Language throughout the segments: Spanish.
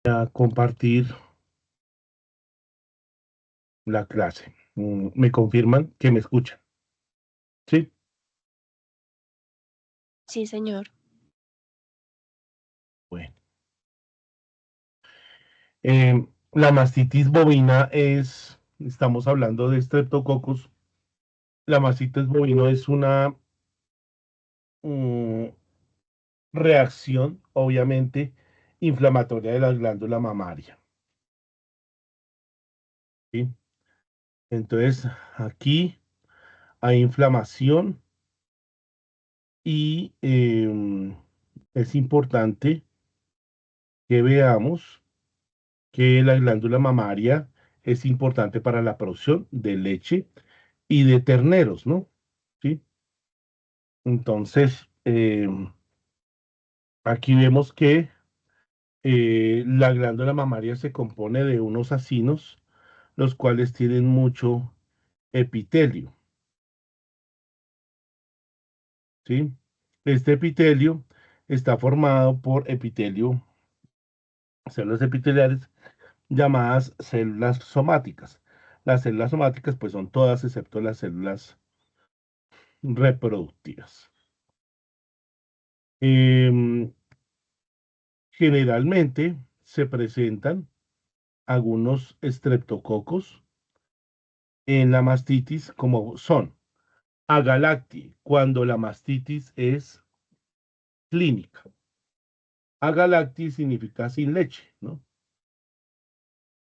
A compartir la clase. ¿Me confirman que me escuchan? Sí. Sí, señor. Bueno. La mastitis bovina estamos hablando de Streptococcus. La mastitis bovina es una mm, reacción, obviamente, inflamatoria de la glándula mamaria. ¿Sí? Entonces, aquí hay inflamación y es importante que veamos que la glándula mamaria es importante para la producción de leche y de terneros, ¿no? ¿Sí? Entonces, aquí vemos que la glándula mamaria se compone de unos acinos, los cuales tienen mucho epitelio, ¿sí? Este epitelio está formado por epitelio, células epiteliales llamadas células somáticas. Las células somáticas, pues son todas excepto las células reproductivas. Em, Generalmente se presentan algunos estreptococos en la mastitis como son agalacti, cuando la mastitis es clínica. Agalacti significa sin leche, ¿no?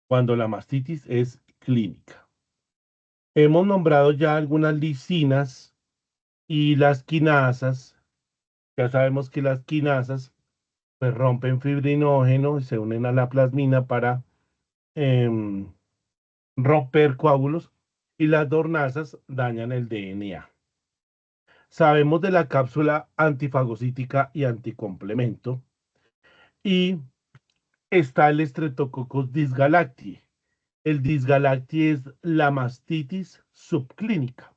Cuando la mastitis es clínica. Hemos nombrado ya algunas lisinas y las quinasas. Ya sabemos que las quinasas pues rompen fibrinógeno y se unen a la plasmina para em, romper coágulos y las dornasas dañan el DNA. Sabemos de la cápsula antifagocítica y anticomplemento y está el Streptococcus dysgalactiae. El dysgalactiae es la mastitis subclínica,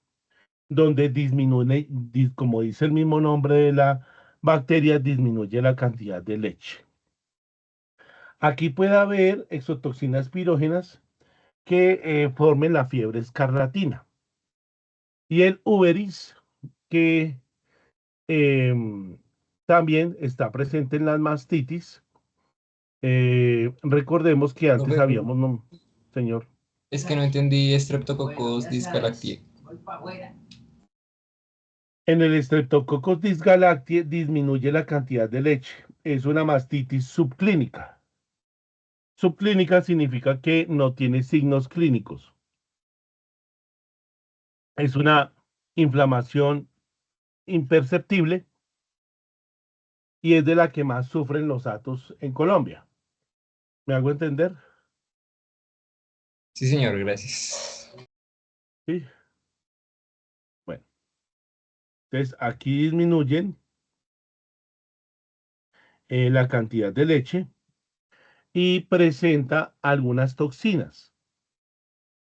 donde disminuye, como dice el mismo nombre de la bacteria, disminuye la cantidad de leche. Aquí puede haber exotoxinas pirógenas que formen la fiebre escarlatina. Y el uveris, que también está presente en las mastitis. Recordemos que antes Profe, habíamos, no, señor, es que no entendí Streptococcus dysgalactiae. en el Streptococcus dysgalactiae disminuye la cantidad de leche. Es una mastitis subclínica. Subclínica significa que no tiene signos clínicos. Es una inflamación imperceptible y es de la que más sufren los atos en Colombia. ¿Me hago entender? Sí, señor, gracias. Sí. Bueno, entonces aquí disminuyen la cantidad de leche y presenta algunas toxinas,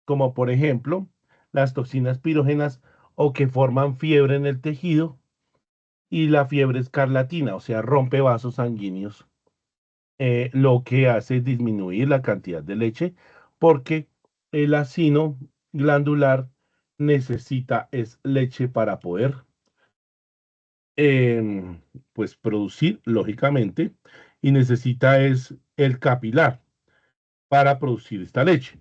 como por ejemplo las toxinas pirógenas o que forman fiebre en el tejido y la fiebre escarlatina, o sea, rompe vasos sanguíneos, lo que hace disminuir la cantidad de leche porque el acino glandular necesita es leche para poder em, pues producir, lógicamente, y necesita es el capilar para producir esta leche.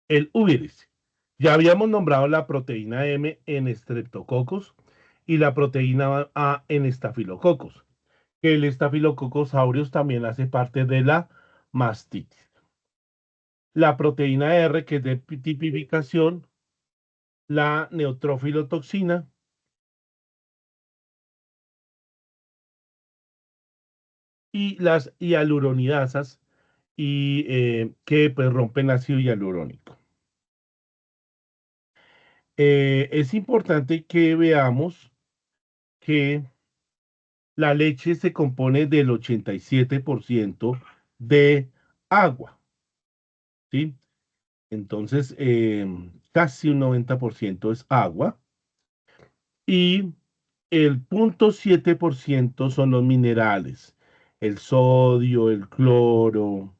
El uveris. Ya habíamos nombrado la proteína M en Streptococcus y la proteína A en Staphylococcus. El Staphylococcus aureus también hace parte de la mastitis. La proteína R, que es de tipificación, la neutrófilotoxina y las hialuronidasas y que pues rompen ácido hialurónico. Es importante que veamos que la leche se compone del 87% de agua, ¿sí? Entonces, casi un 90% es agua y el 0.7% son los minerales. el sodio, el cloro,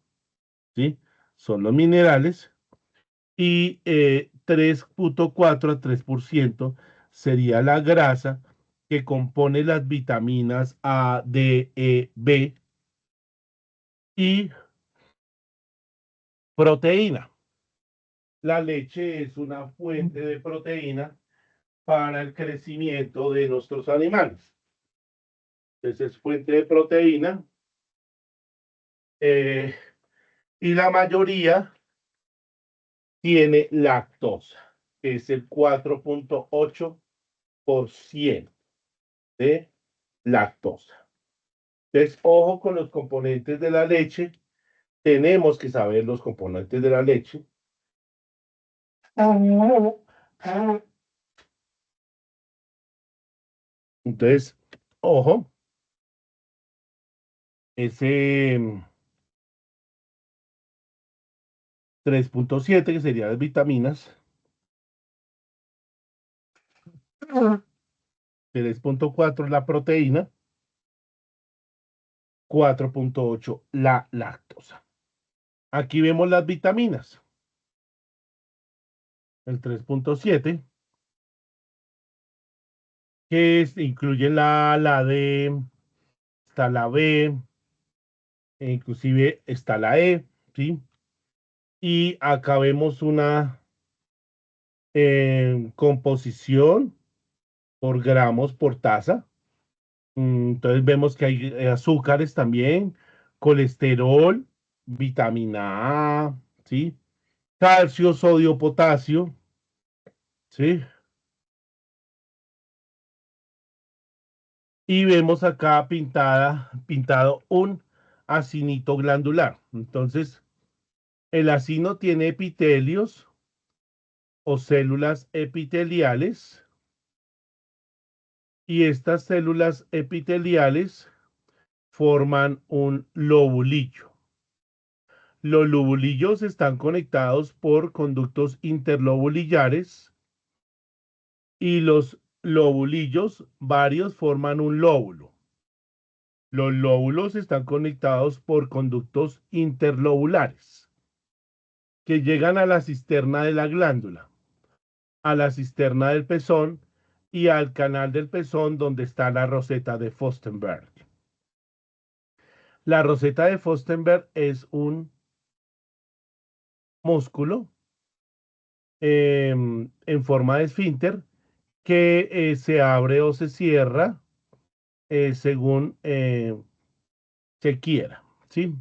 ¿sí? Son los minerales. Y 3,4 a 3% sería la grasa que compone las vitaminas A, D, E, B y proteína. La leche es una fuente de proteína para el crecimiento de nuestros animales. Entonces es fuente de proteína eh, y la mayoría tiene lactosa, que es el 4,8% de lactosa. Entonces, ojo con los componentes de la leche. Tenemos que saber los componentes de la leche. Entonces, ojo, ese 3,7 que serían las vitaminas, 3,4 la proteína, 4,8 la lactosa. Aquí vemos las vitaminas. El 3,7 que incluye la D, está la B, e inclusive está la E, ¿sí? Y acá vemos una composición por gramos por taza. Entonces vemos que hay azúcares también, colesterol, vitamina A, ¿sí? Calcio, sodio, potasio, ¿sí? Y vemos acá pintado un acinito glandular. Entonces, el acino tiene epitelios o células epiteliales y estas células epiteliales forman un lobulillo. Los lobulillos están conectados por conductos interlobulillares y los lobulillos varios forman un lóbulo. Los lóbulos están conectados por conductos interlobulares que llegan a la cisterna de la glándula, a la cisterna del pezón y al canal del pezón donde está la roseta de Furstenberg. La roseta de Furstenberg es un músculo en forma de esfínter que se abre o se cierra según se quiera, ¿sí?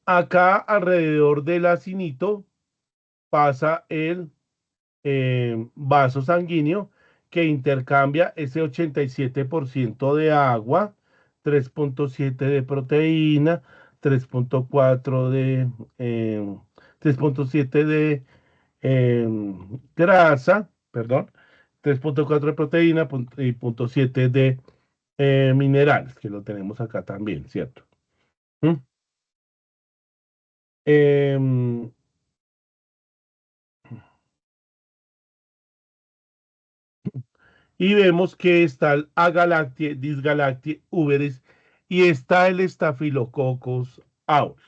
Acá alrededor del acinito pasa el vaso sanguíneo que intercambia ese 87% de agua, 3,7 de proteína, 3,4 de 3,7 de grasa, perdón, 3,4 de proteína y 0,7 de minerales, que lo tenemos acá también, ¿cierto? ¿Mm? Em, y vemos que está el Agalactie, Disgalactie, Uberis y está el Staphylococcus aureus.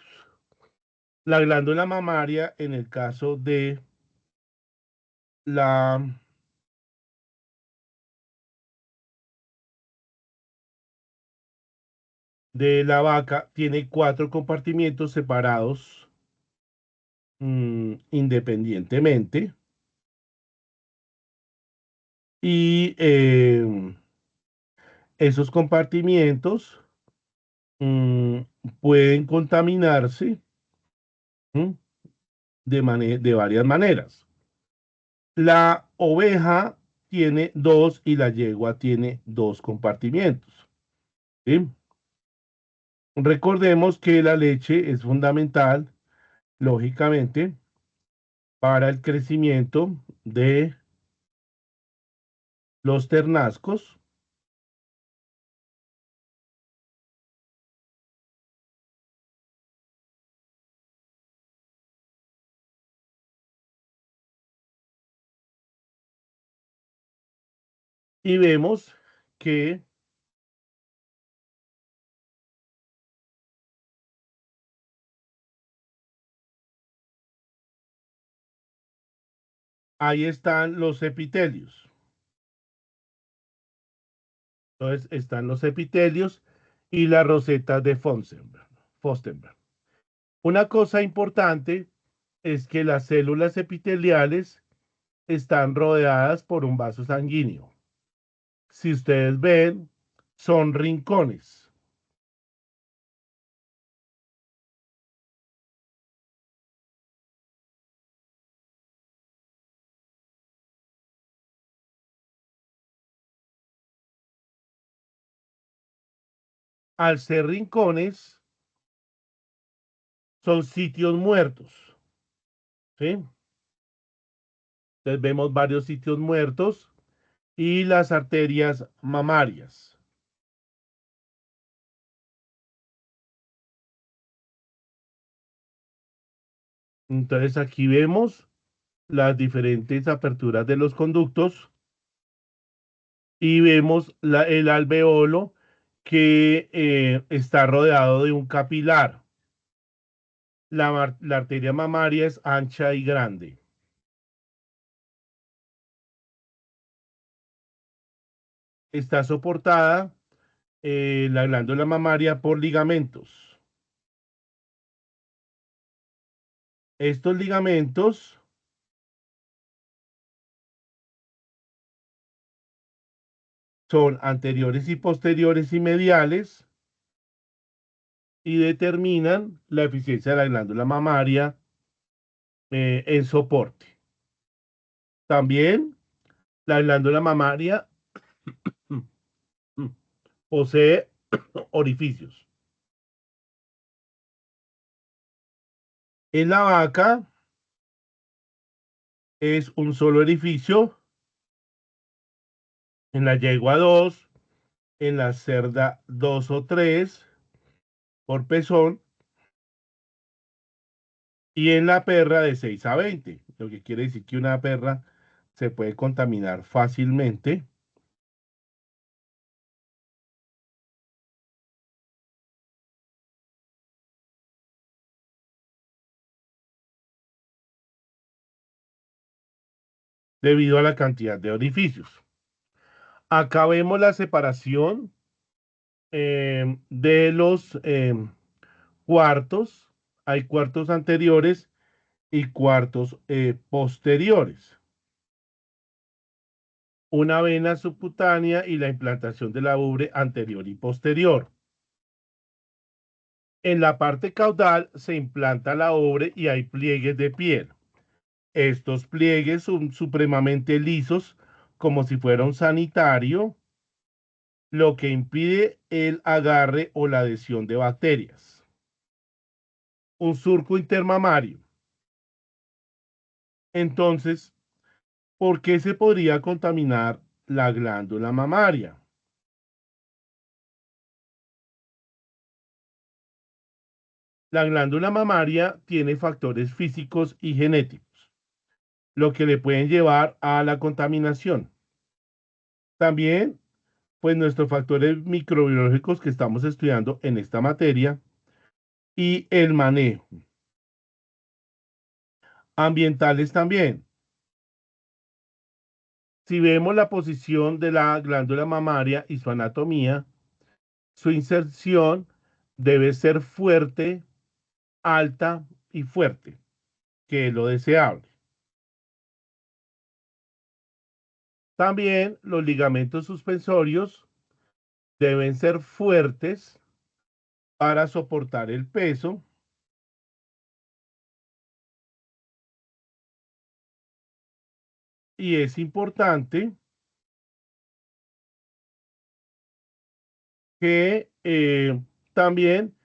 La glándula mamaria, en el caso la, de la vaca, tiene 4 compartimientos separados independientemente y esos compartimientos mm, pueden contaminarse mm, de varias maneras. La oveja tiene dos y la yegua tiene dos compartimientos. ¿Sí? Recordemos que la leche es fundamental, lógicamente, para el crecimiento de los ternascos y vemos que Ahí están los epitelios. Entonces están los epitelios y las rosetas de Fostenberg. Una cosa importante es que las células epiteliales están rodeadas por un vaso sanguíneo. Si ustedes ven, son rincones. Al ser rincones, son sitios muertos. ¿Sí? Entonces vemos varios sitios muertos y las arterias mamarias. Entonces aquí vemos las diferentes aperturas de los conductos y vemos el alveolo que está rodeado de un capilar. La arteria mamaria es ancha y grande. Está soportada la glándula mamaria por ligamentos. Estos ligamentos son anteriores y posteriores y mediales y determinan la eficiencia de la glándula mamaria en soporte. También la glándula mamaria posee orificios. En la vaca es un solo orificio, en la yegua dos, en la cerda dos o tres por pezón y en la perra de 6 a 20, lo que quiere decir que una perra se puede contaminar fácilmente debido a la cantidad de orificios. Acá vemos la separación de los cuartos. Hay cuartos anteriores y cuartos posteriores. Una vena subcutánea y la implantación de la ubre anterior y posterior. En la parte caudal se implanta la ubre y hay pliegues de piel. Estos pliegues son supremamente lisos, como si fuera un sanitario, lo que impide el agarre o la adhesión de bacterias. Un surco intermamario. Entonces, ¿por qué se podría contaminar la glándula mamaria? La glándula mamaria tiene factores físicos y genéticos, lo que le pueden llevar a la contaminación. También, pues nuestros factores microbiológicos que estamos estudiando en esta materia y el manejo. Ambientales también. Si vemos la posición de la glándula mamaria y su anatomía, su inserción debe ser fuerte, alta y fuerte, que es lo deseable. También los ligamentos suspensorios deben ser fuertes para soportar el peso y es importante que también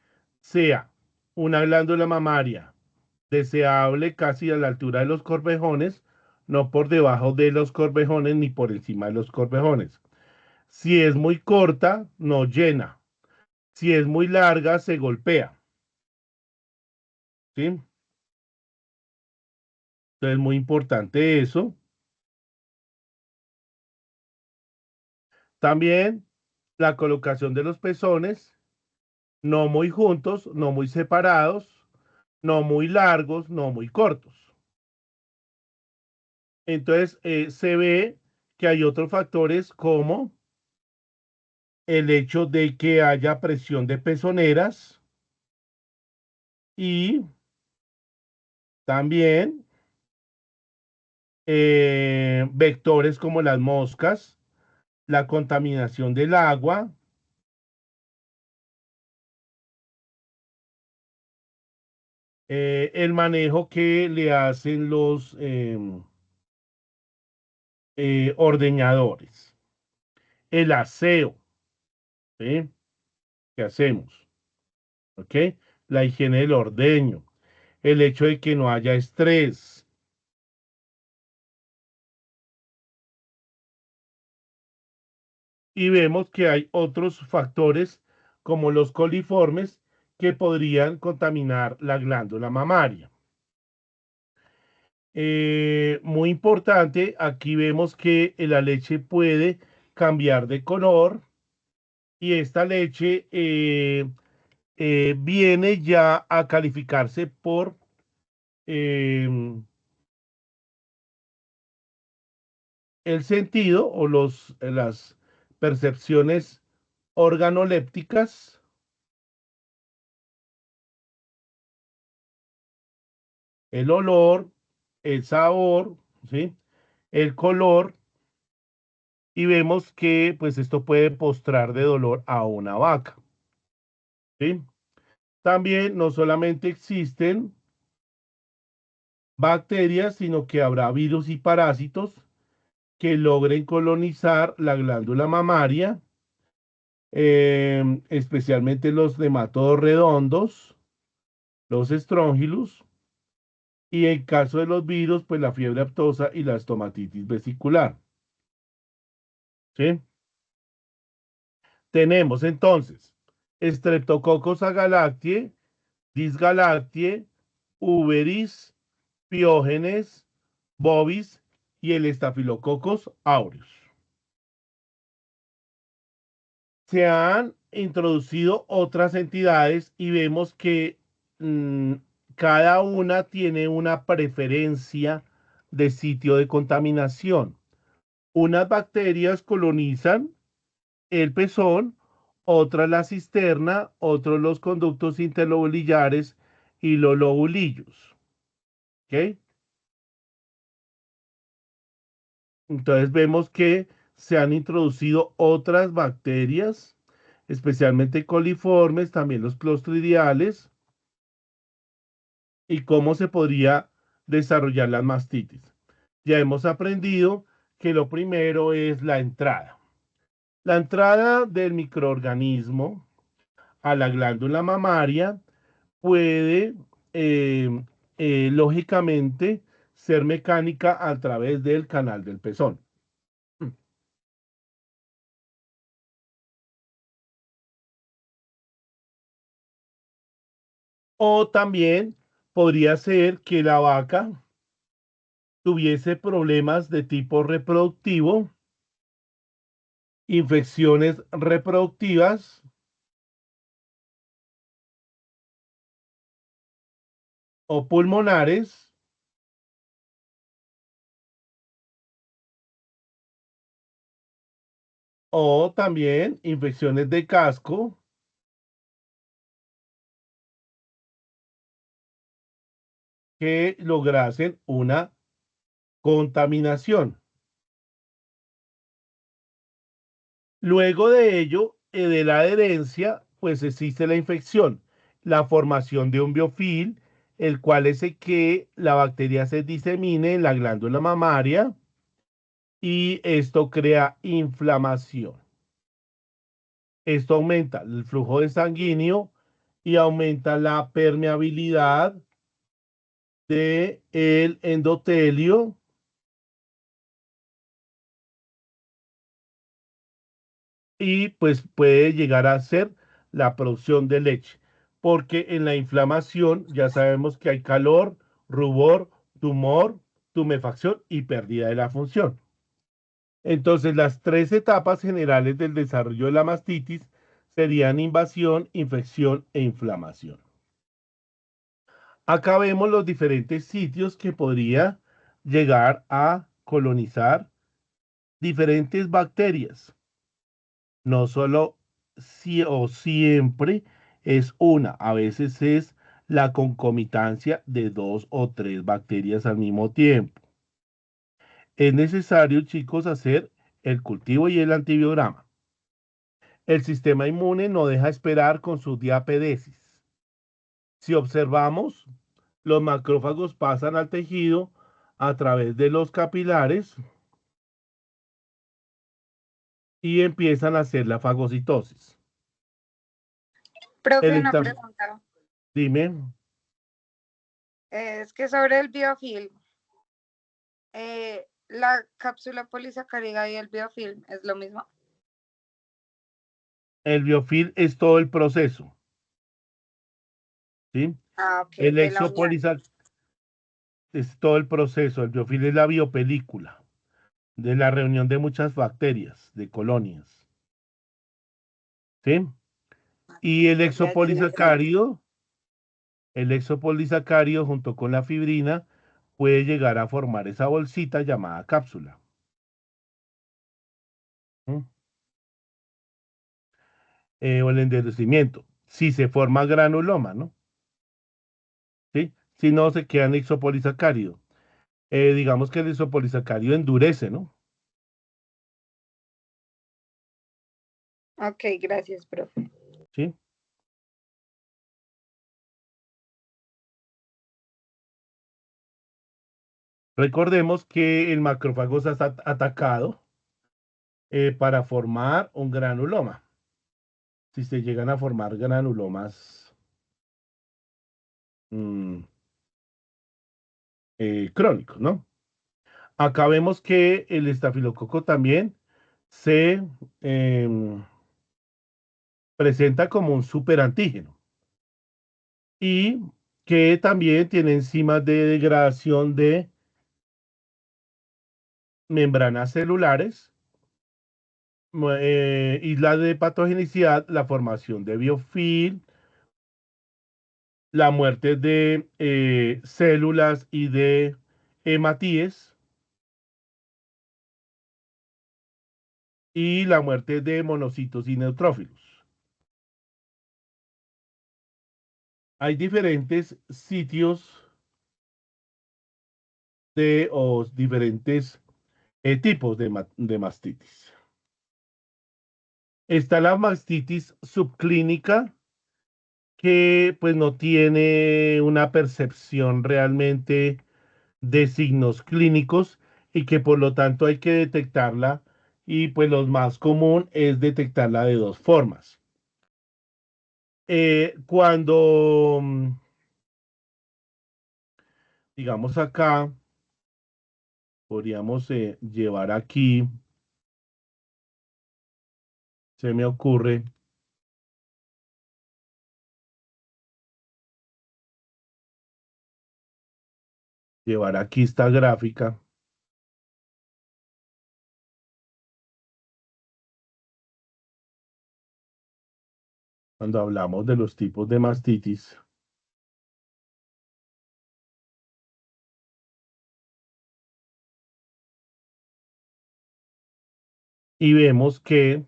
sea una glándula mamaria deseable casi a la altura de los corvejones, no por debajo de los corvejones ni por encima de los corvejones. Si es muy corta, no llena. Si es muy larga, se golpea. ¿Sí? Entonces es muy importante eso. También la colocación de los pezones, no muy juntos, no muy separados, no muy largos, no muy cortos. Entonces, se ve que hay otros factores como el hecho de que haya presión de pezoneras y también vectores como las moscas, la contaminación del agua, el manejo que le hacen los ordeñadores, el aseo, ¿sí? ¿Qué hacemos? ¿Ok? La higiene del ordeño, el hecho de que no haya estrés. Y vemos que hay otros factores como los coliformes que podrían contaminar la glándula mamaria. Muy importante, aquí vemos que la leche puede cambiar de color y esta leche viene ya a calificarse por eh, el sentido o las percepciones organolépticas, el olor, el sabor, ¿sí? El color, y vemos que pues esto puede postrar de dolor a una vaca, ¿sí? También no solamente existen bacterias, sino que habrá virus y parásitos que logren colonizar la glándula mamaria, especialmente los nematodos redondos, los estróngilus, y en caso de los virus, pues la fiebre aftosa y la estomatitis vesicular, ¿sí? Tenemos entonces Streptococcus agalactiae, Disgalactiae, Uberis, Piógenes, Bovis y el Staphylococcus aureus. Se han introducido otras entidades y vemos que mmm, cada una tiene una preferencia de sitio de contaminación. Unas bacterias colonizan el pezón, otras la cisterna, otros los conductos interlobulillares y los lobulillos. ¿Ok? Entonces vemos que se han introducido otras bacterias, especialmente coliformes, también los clostridiales, y cómo se podría desarrollar la mastitis. Ya hemos aprendido que lo primero es la entrada. La entrada del microorganismo a la glándula mamaria puede, eh, lógicamente, ser mecánica a través del canal del pezón. O también podría ser que la vaca tuviese problemas de tipo reproductivo, infecciones reproductivas o pulmonares, o también infecciones de casco que lograsen una contaminación. Luego de ello, de la adherencia, pues existe la infección, la formación de un biofil, el cual es el que la bacteria se disemine en la glándula mamaria y esto crea inflamación. Esto aumenta el flujo de sanguíneo y aumenta la permeabilidad del endotelio y pues puede llegar a ser la producción de leche, porque en la inflamación ya sabemos que hay calor, rubor, tumor, tumefacción y pérdida de la función. Entonces, las tres etapas generales del desarrollo de la mastitis serían invasión, infección e inflamación. Acá vemos los diferentes sitios que podría llegar a colonizar diferentes bacterias. No solo si o siempre es una, a veces es la concomitancia de dos o tres bacterias al mismo tiempo. Es necesario, chicos, hacer el cultivo y el antibiograma. El sistema inmune no deja esperar con su diapedesis. Si observamos, los macrófagos pasan al tejido a través de los capilares y empiezan a hacer la fagocitosis. Profe, una pregunta. Dime. Es que sobre el biofilm, la cápsula polisacárida y el biofilm es lo mismo. El biofilm es todo el proceso. ¿Sí? Ah, ok, El de la unión. exopolisacárido es todo el proceso. El biofilm es la biopelícula de la reunión de muchas bacterias, de colonias. ¿Sí? Y Ya, ya, ya. el exopolisacárido junto con la fibrina puede llegar a formar esa bolsita llamada cápsula. ¿Mm? O el endurecimiento. Si se forma granuloma, ¿no? ¿Sí? Si no, se queda en exopolisacárido. Digamos que el isopolisacárido endurece, ¿no? Ok, gracias, profe. ¿Sí? Recordemos que el macrófago está atacado para formar un granuloma. Si se llegan a formar granulomas mm, crónicos, ¿no? Acá vemos que el estafilococo también se em, presenta como un superantígeno y que también tiene enzimas de degradación de membranas celulares y la de patogenicidad, la formación de biofilm, la muerte de células y de hematíes y la muerte de monocitos y neutrófilos. Hay diferentes sitios o diferentes tipos de mastitis. Está la mastitis subclínica, que pues no tiene una percepción realmente de signos clínicos y que por lo tanto hay que detectarla y pues lo más común es detectarla de dos formas. Cuando, digamos acá, podríamos llevar aquí, se me ocurre, llevar aquí esta gráfica. Cuando hablamos de los tipos de mastitis. Y vemos que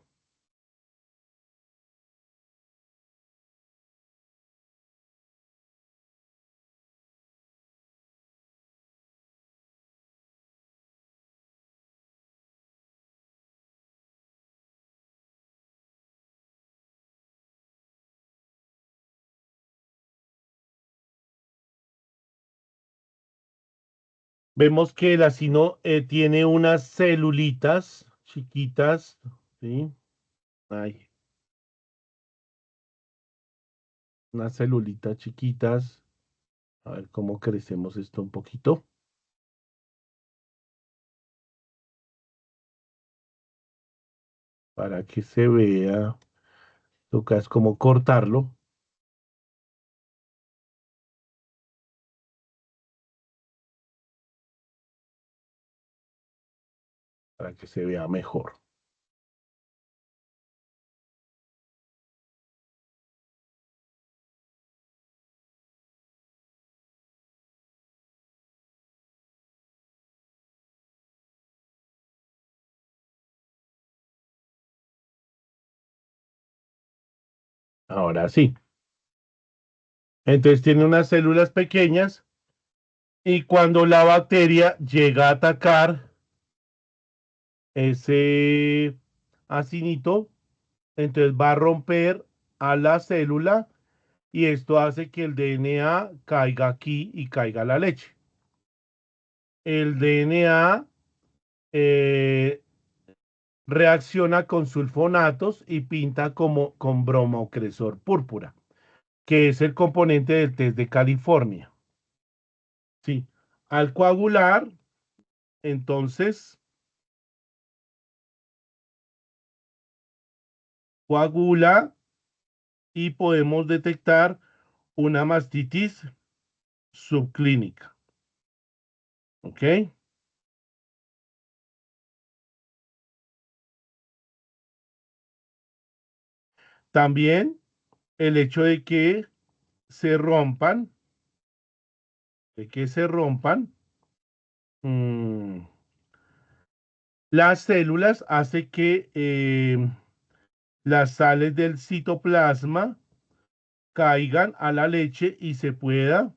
el acino tiene unas celulitas chiquitas, ¿sí? Ay, unas celulitas chiquitas. A ver cómo crecemos esto un poquito para que se vea. Toca es como cortarlo para que se vea mejor. Ahora sí. Entonces tiene unas células pequeñas y cuando la bacteria llega a atacar ese acinito, entonces va a romper a la célula y esto hace que el DNA caiga aquí y caiga a la leche. El DNA eh, reacciona con sulfonatos y pinta como con bromocresor púrpura, que es el componente del test de California. Sí. Al coagular, entonces, coagula y podemos detectar una mastitis subclínica. ¿Ok? También el hecho de que se rompan, mm, las células hace que las sales del citoplasma caigan a la leche y se pueda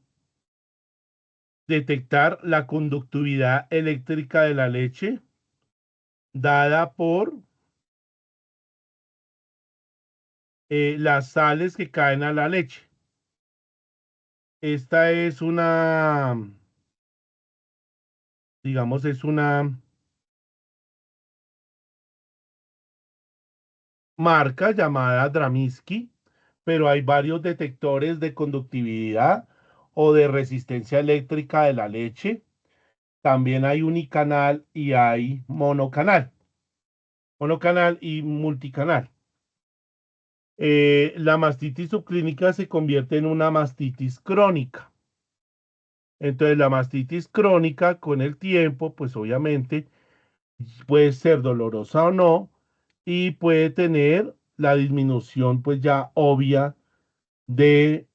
detectar la conductividad eléctrica de la leche dada por las sales que caen a la leche. Esta es una, digamos, es una marca llamada Draminsky, pero hay varios detectores de conductividad o de resistencia eléctrica de la leche. También hay unicanal y hay monocanal y multicanal. La mastitis subclínica se convierte en una mastitis crónica. Entonces, la mastitis crónica con el tiempo, pues obviamente puede ser dolorosa o no, y puede tener la disminución, pues ya obvia de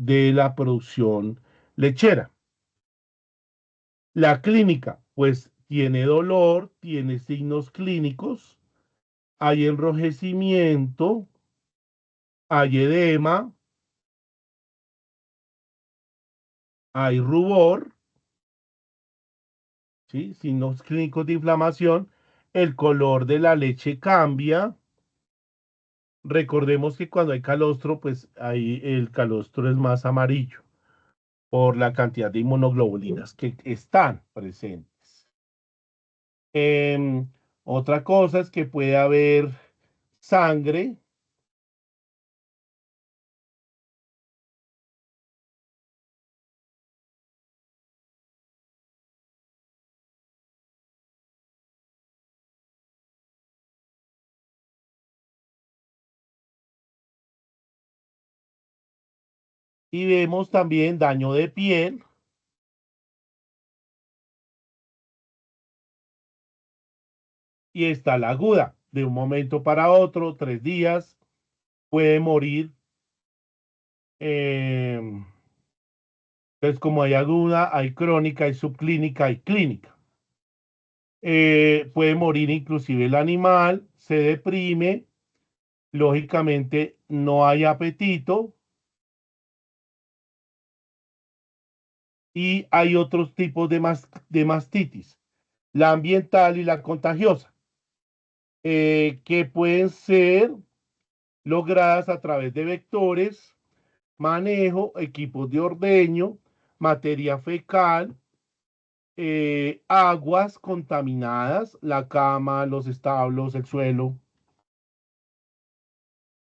la producción lechera. La clínica, pues tiene dolor, tiene signos clínicos, hay enrojecimiento, hay edema, hay rubor, ¿sí? Signos clínicos de inflamación, el color de la leche cambia. Recordemos que cuando hay calostro, pues ahí el calostro es más amarillo por la cantidad de inmunoglobulinas que están presentes. Otra cosa es que puede haber sangre. Y vemos también daño de piel. Y está la aguda. De un momento para otro, 3 días, puede morir. Entonces, como hay aguda, hay crónica, hay subclínica, hay clínica. Puede morir inclusive el animal, se deprime, lógicamente no hay apetito y hay otros tipos de mastitis, la ambiental y la contagiosa, que pueden ser logradas a través de vectores, manejo, equipos de ordeño, materia fecal, aguas contaminadas, la cama, los establos, el suelo.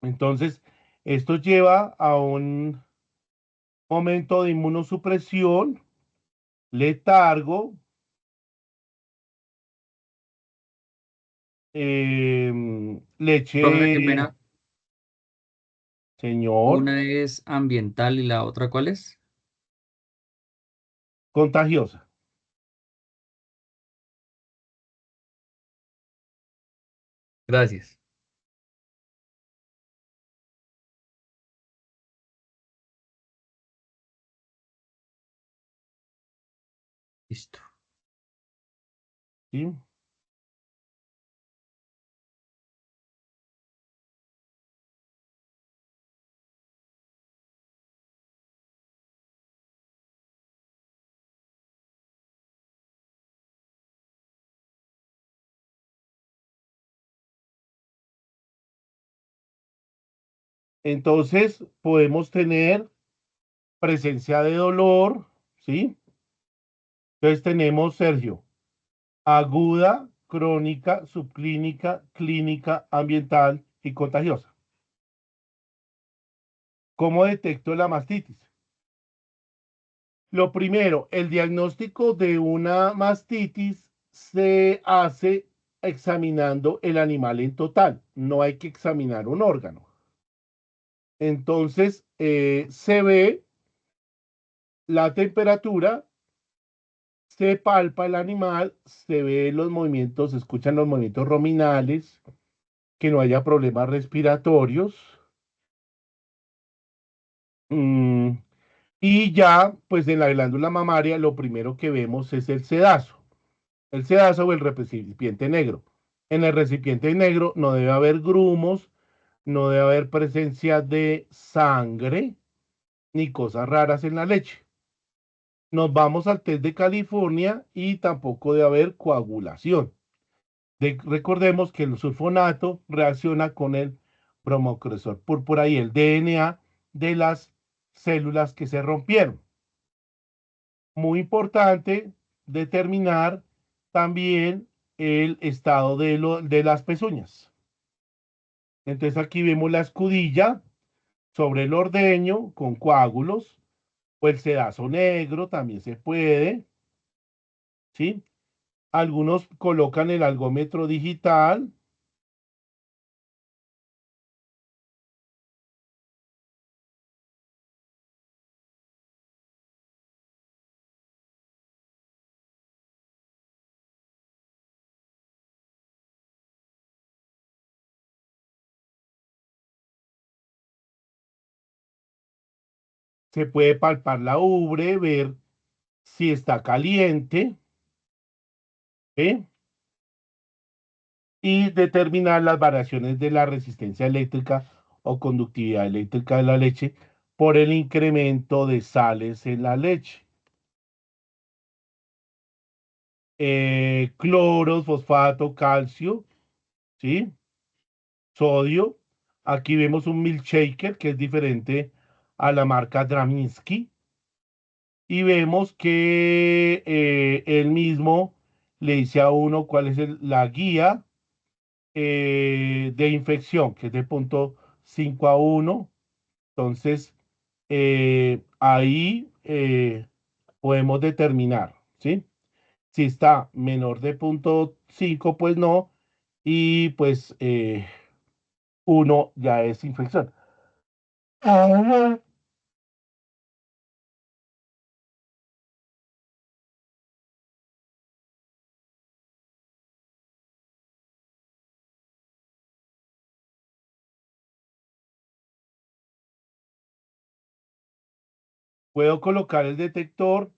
Entonces, esto lleva a un momento de inmunosupresión, letargo, Profe, qué leche, pena. señor, Una es ambiental y la otra, ¿cuál es? contagiosa. Gracias. Listo. ¿Sí? Entonces, podemos tener presencia de dolor, ¿sí? Entonces tenemos, Sergio, aguda, crónica, subclínica, clínica, ambiental y contagiosa. ¿Cómo detecto la mastitis? Lo primero, el diagnóstico de una mastitis se hace examinando el animal en total. No hay que examinar un órgano. Entonces, se ve la temperatura, se palpa el animal, se ve los movimientos, se escuchan los movimientos rominales, que no haya problemas respiratorios. Mm, y ya, pues en la glándula mamaria, lo primero que vemos es el sedazo. El sedazo o el recipiente negro. En el recipiente negro no debe haber grumos, no debe haber presencia de sangre ni cosas raras en la leche. Nos vamos al test de California y tampoco debe haber coagulación. Recordemos que el sulfonato reacciona con el bromocresol púrpura y el DNA de las células que se rompieron. Muy importante determinar también el estado de las pezuñas. Entonces aquí vemos la escudilla sobre el ordeño con coágulos o el sedazo negro también se puede, ¿sí? Algunos colocan el algómetro digital. Se puede palpar la ubre, ver si está caliente, ¿eh? Y determinar las variaciones de la resistencia eléctrica o conductividad eléctrica de la leche por el incremento de sales en la leche. Cloro, fosfato, calcio, ¿sí? Sodio. Aquí vemos un milkshaker que es diferente a la marca Draminsky. Y vemos que él mismo le dice a uno cuál es la guía de infección, que es de punto 5 a 1. Entonces, ahí podemos determinar, ¿sí? Si está menor de punto 5, pues no, y pues 1 ya es infección. Puedo colocar el detector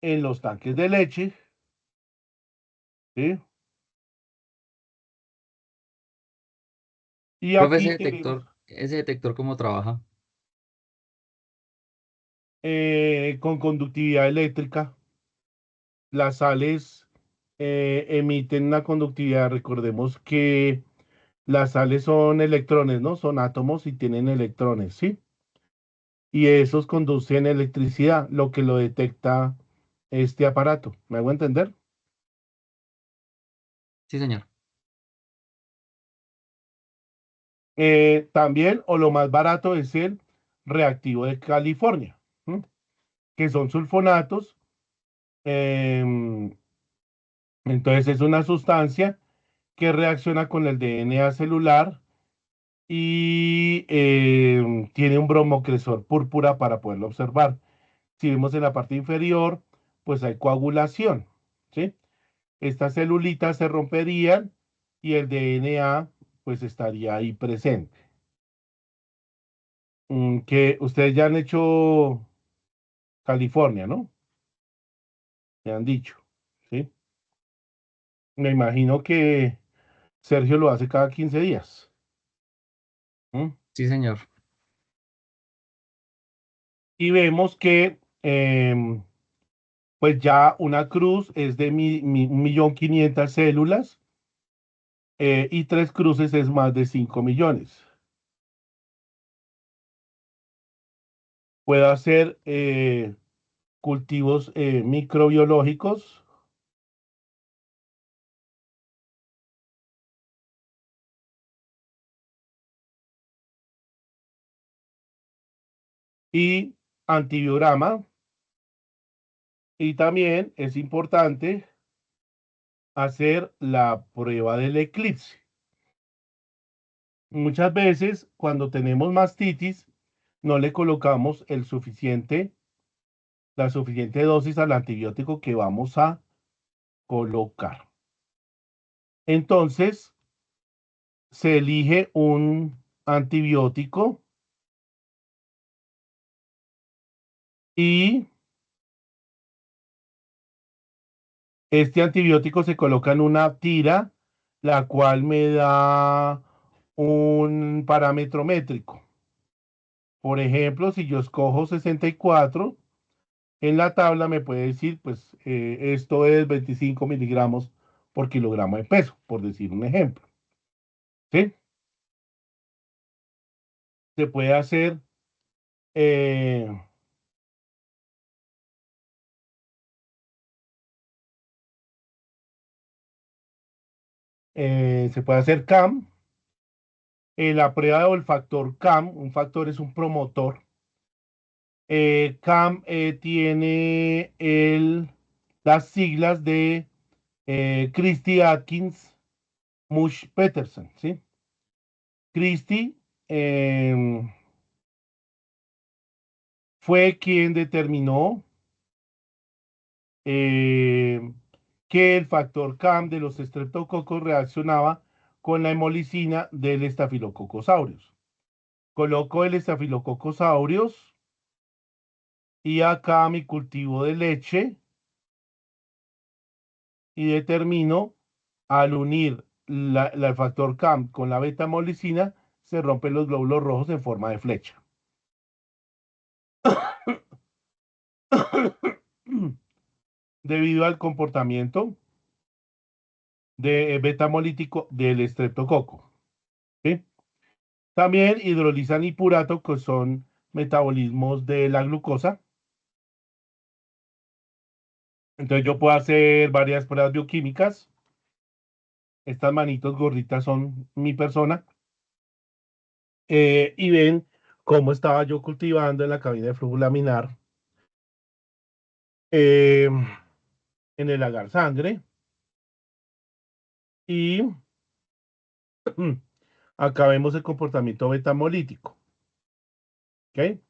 en los tanques de leche, ¿sí? Y Profe, aquí tenemos ese detector, ¿cómo trabaja? con conductividad eléctrica. Las sales emiten una conductividad. Recordemos que las sales son electrones, ¿no? Son átomos y tienen electrones, ¿sí? Y esos conducen electricidad, lo que lo detecta este aparato. ¿Me hago entender? Sí, señor. También, o lo más barato, es el reactivo de California, ¿m? Que son sulfonatos. em, entonces es una sustancia que reacciona con el DNA celular y tiene un bromocresor púrpura para poderlo observar. Si vemos en la parte inferior, pues hay coagulación, ¿sí? Estas celulitas se romperían y el DNA pues estaría ahí presente. Que ustedes ya han hecho California, ¿no? Me han dicho, ¿sí? Me imagino que Sergio lo hace cada 15 días. ¿M? Sí, señor. Y vemos que pues ya una cruz es de 1.500.000 células y 3 cruces es más de 5 millones. Puedo hacer cultivos microbiológicos y antibiograma. Y también es importante hacer la prueba del eclipse. Muchas veces cuando tenemos mastitis no le colocamos la suficiente dosis al antibiótico que vamos a colocar. Entonces, se elige un antibiótico y este antibiótico se coloca en una tira, la cual me da un parámetro métrico. Por ejemplo, si yo escojo 64, en la tabla me puede decir, pues, esto es 25 miligramos por kilogramo de peso, por decir un ejemplo. ¿Sí? Se puede hacer eh, CAM, la prueba de olfactor CAM, un factor es un promotor. CAM tiene las siglas de Christy Atkins Mush Peterson, ¿sí? Christy fue quien determinó que el factor CAM de los estreptococos reaccionaba con la hemolicina del Staphylococcus aureus. Coloco el Staphylococcus aureus y acá mi cultivo de leche y determino al unir el factor CAM con la beta-hemolicina, se rompen los glóbulos rojos en forma de flecha. Debido al comportamiento de beta-hemolítico del estreptococo. ¿Sí? También hidrolizan y purato, que son metabolismos de la glucosa. Entonces yo puedo hacer varias pruebas bioquímicas. Estas manitos gorditas son mi persona. Y ven cómo estaba yo cultivando en la cabina de flujo laminar en el agar sangre. Y acá vemos el comportamiento betamolítico. ¿Ok?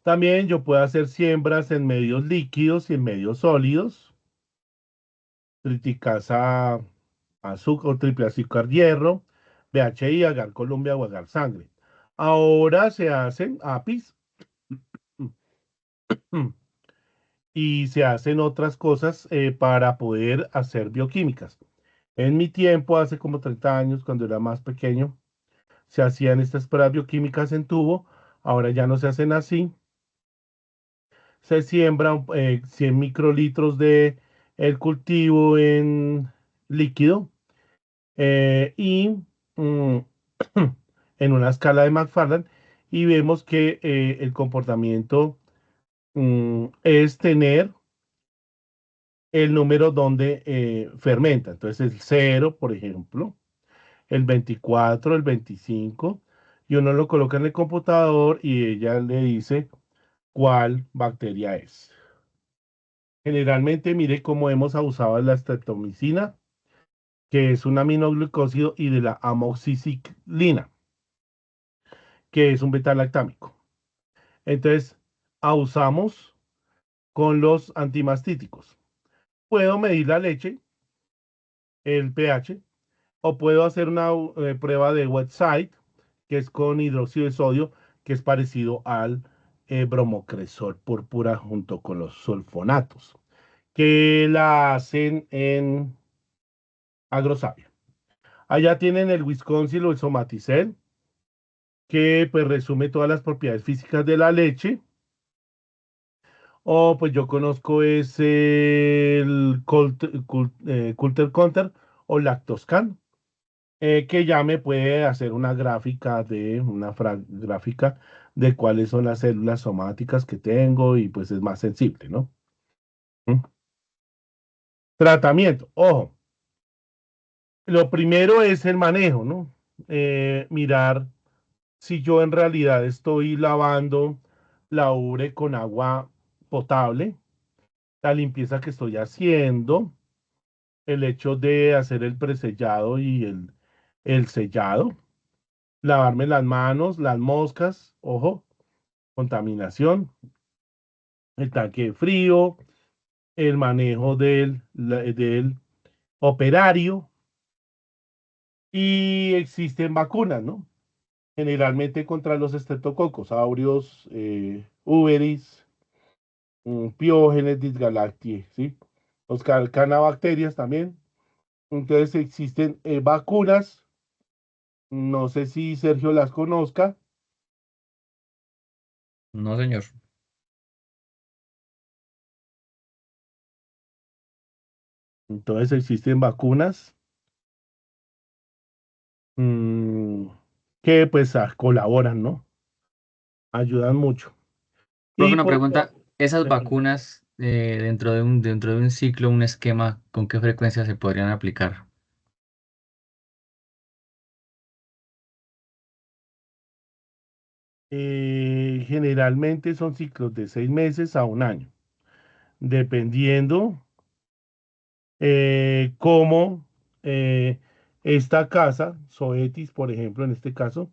También yo puedo hacer siembras en medios líquidos y en medios sólidos. Triticasa azúcar o triple azúcar hierro, BHI, agar Colombia o agar sangre. Ahora se hacen APIs y se hacen otras cosas para poder hacer bioquímicas. En mi tiempo, hace como 30 años, cuando era más pequeño, se hacían estas pruebas bioquímicas en tubo. Ahora ya no se hacen así. Se siembran 100 microlitros de el cultivo en líquido y mm, en una escala de McFarland y vemos que el comportamiento es tener el número donde fermenta. Entonces el 0, por ejemplo, el 24, el 25, y uno lo coloca en el computador y ella le dice cuál bacteria es. Generalmente, mire cómo hemos usado la streptomicina, que es un aminoglucósido, y de la amoxicilina, que es un beta-lactámico. Entonces, usamos con los antimastíticos. Puedo medir la leche, el pH, o puedo hacer una prueba de wet site, que es con hidróxido de sodio, que es parecido al bromocresol púrpura junto con los sulfonatos, que la hacen en Agrosavia. Allá tienen el Wisconsin o el Somaticel, que pues resume todas las propiedades físicas de la leche. O pues yo conozco es el Coulter Counter o Lactoscan. que ya me puede hacer una gráfica de cuáles son las células somáticas que tengo y pues es más sensible, ¿no? ¿Mm? Tratamiento. Ojo, lo primero es el manejo, ¿no? Mirar si yo en realidad estoy lavando la ubre con agua potable, la limpieza que estoy haciendo, el hecho de hacer el presellado y el sellado, lavarme las manos, las moscas, ojo, contaminación, el tanque de frío, el manejo del operario y existen vacunas, ¿no? Generalmente contra los estreptococos, aureus, uveris, piógenes, disgalactiae, ¿sí? Los canabacterias también. Entonces existen vacunas, no sé si Sergio las conozca. No, señor. Entonces existen vacunas mm, que pues colaboran, ¿no? Ayudan mucho. Profe, Y una por... pregunta. ¿Esas Señor. vacunas dentro de un ciclo, un esquema, con qué frecuencia se podrían aplicar? Generalmente son ciclos de 6 meses a un año, dependiendo cómo esta casa, Zoetis, por ejemplo, en este caso,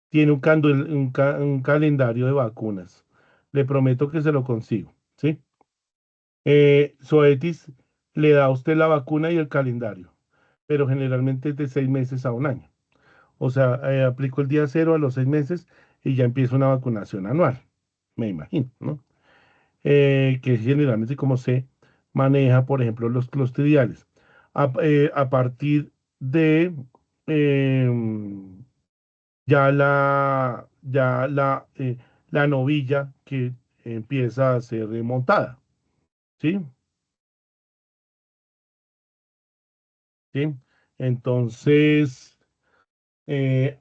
tiene un calendario de vacunas. Le prometo que se lo consigo, ¿sí? Zoetis le da a usted la vacuna y el calendario, pero generalmente es de 6 meses a un año. O sea, aplico el día cero a los 6 meses y ya empieza una vacunación anual, me imagino, ¿no? Que es generalmente como se maneja, por ejemplo, los clostridiales. A partir de em, la novilla que empieza a ser montada, ¿sí? ¿Sí? Entonces,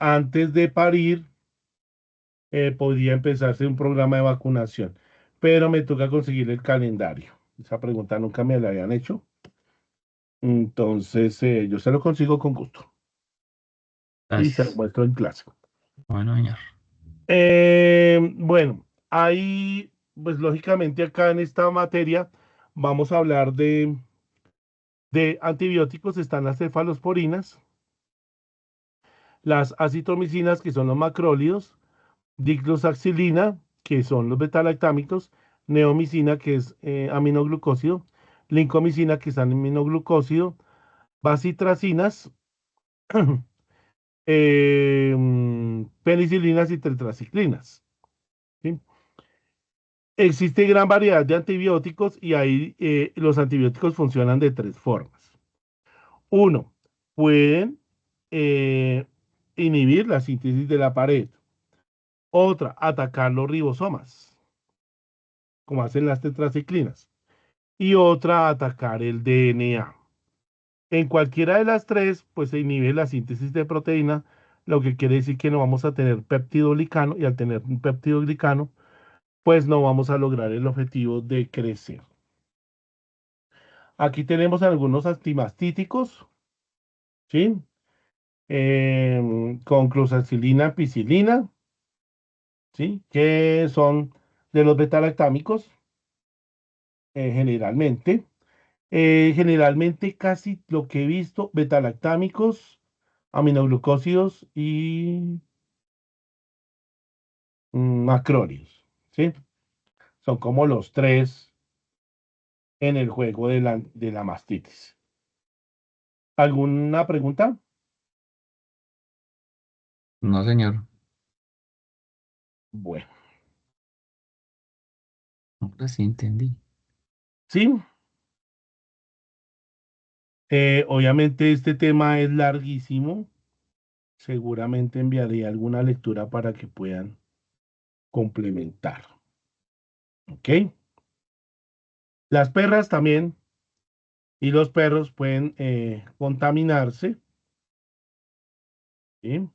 antes de parir, podría empezarse un programa de vacunación, pero me toca conseguir el calendario. Esa pregunta nunca me la habían hecho, entonces yo se lo consigo con gusto y se lo Gracias. muestro en clase. Bueno, señor. Bueno, ahí, pues lógicamente acá en esta materia vamos a hablar de antibióticos, están las cefalosporinas, las acitromicinas, que son los macrólidos, diclosaxilina, que son los betalactámicos, neomicina, que es aminoglucósido, lincomicina, que es aminoglucósido, bacitracinas, penicilinas y tetraciclinas. ¿Sí? Existe gran variedad de antibióticos y ahí los antibióticos funcionan de tres formas. Uno, pueden eh, inhibir la síntesis de la pared. Otra, atacar los ribosomas, como hacen las tetraciclinas. Y otra, atacar el DNA. En cualquiera de las tres, pues se inhibe la síntesis de proteína, lo que quiere decir que no vamos a tener peptidoglicano y al tener un peptidoglicano, pues no vamos a lograr el objetivo de crecer. Aquí tenemos algunos antimastíticos, ¿sí? Con cloxacilina, ampicilina, ¿sí? Que son de los betalactámicos, generalmente. Generalmente casi lo que he visto, betalactámicos, aminoglucósidos y macrólidos, ¿sí? Son como los tres en el juego de la mastitis. ¿Alguna pregunta? No, señor. Bueno, Ahora sí entendí. sí. Obviamente este tema es larguísimo. Seguramente enviaré alguna lectura para que puedan complementar. ¿Ok? Las perras también y los perros pueden contaminarse ¿sí?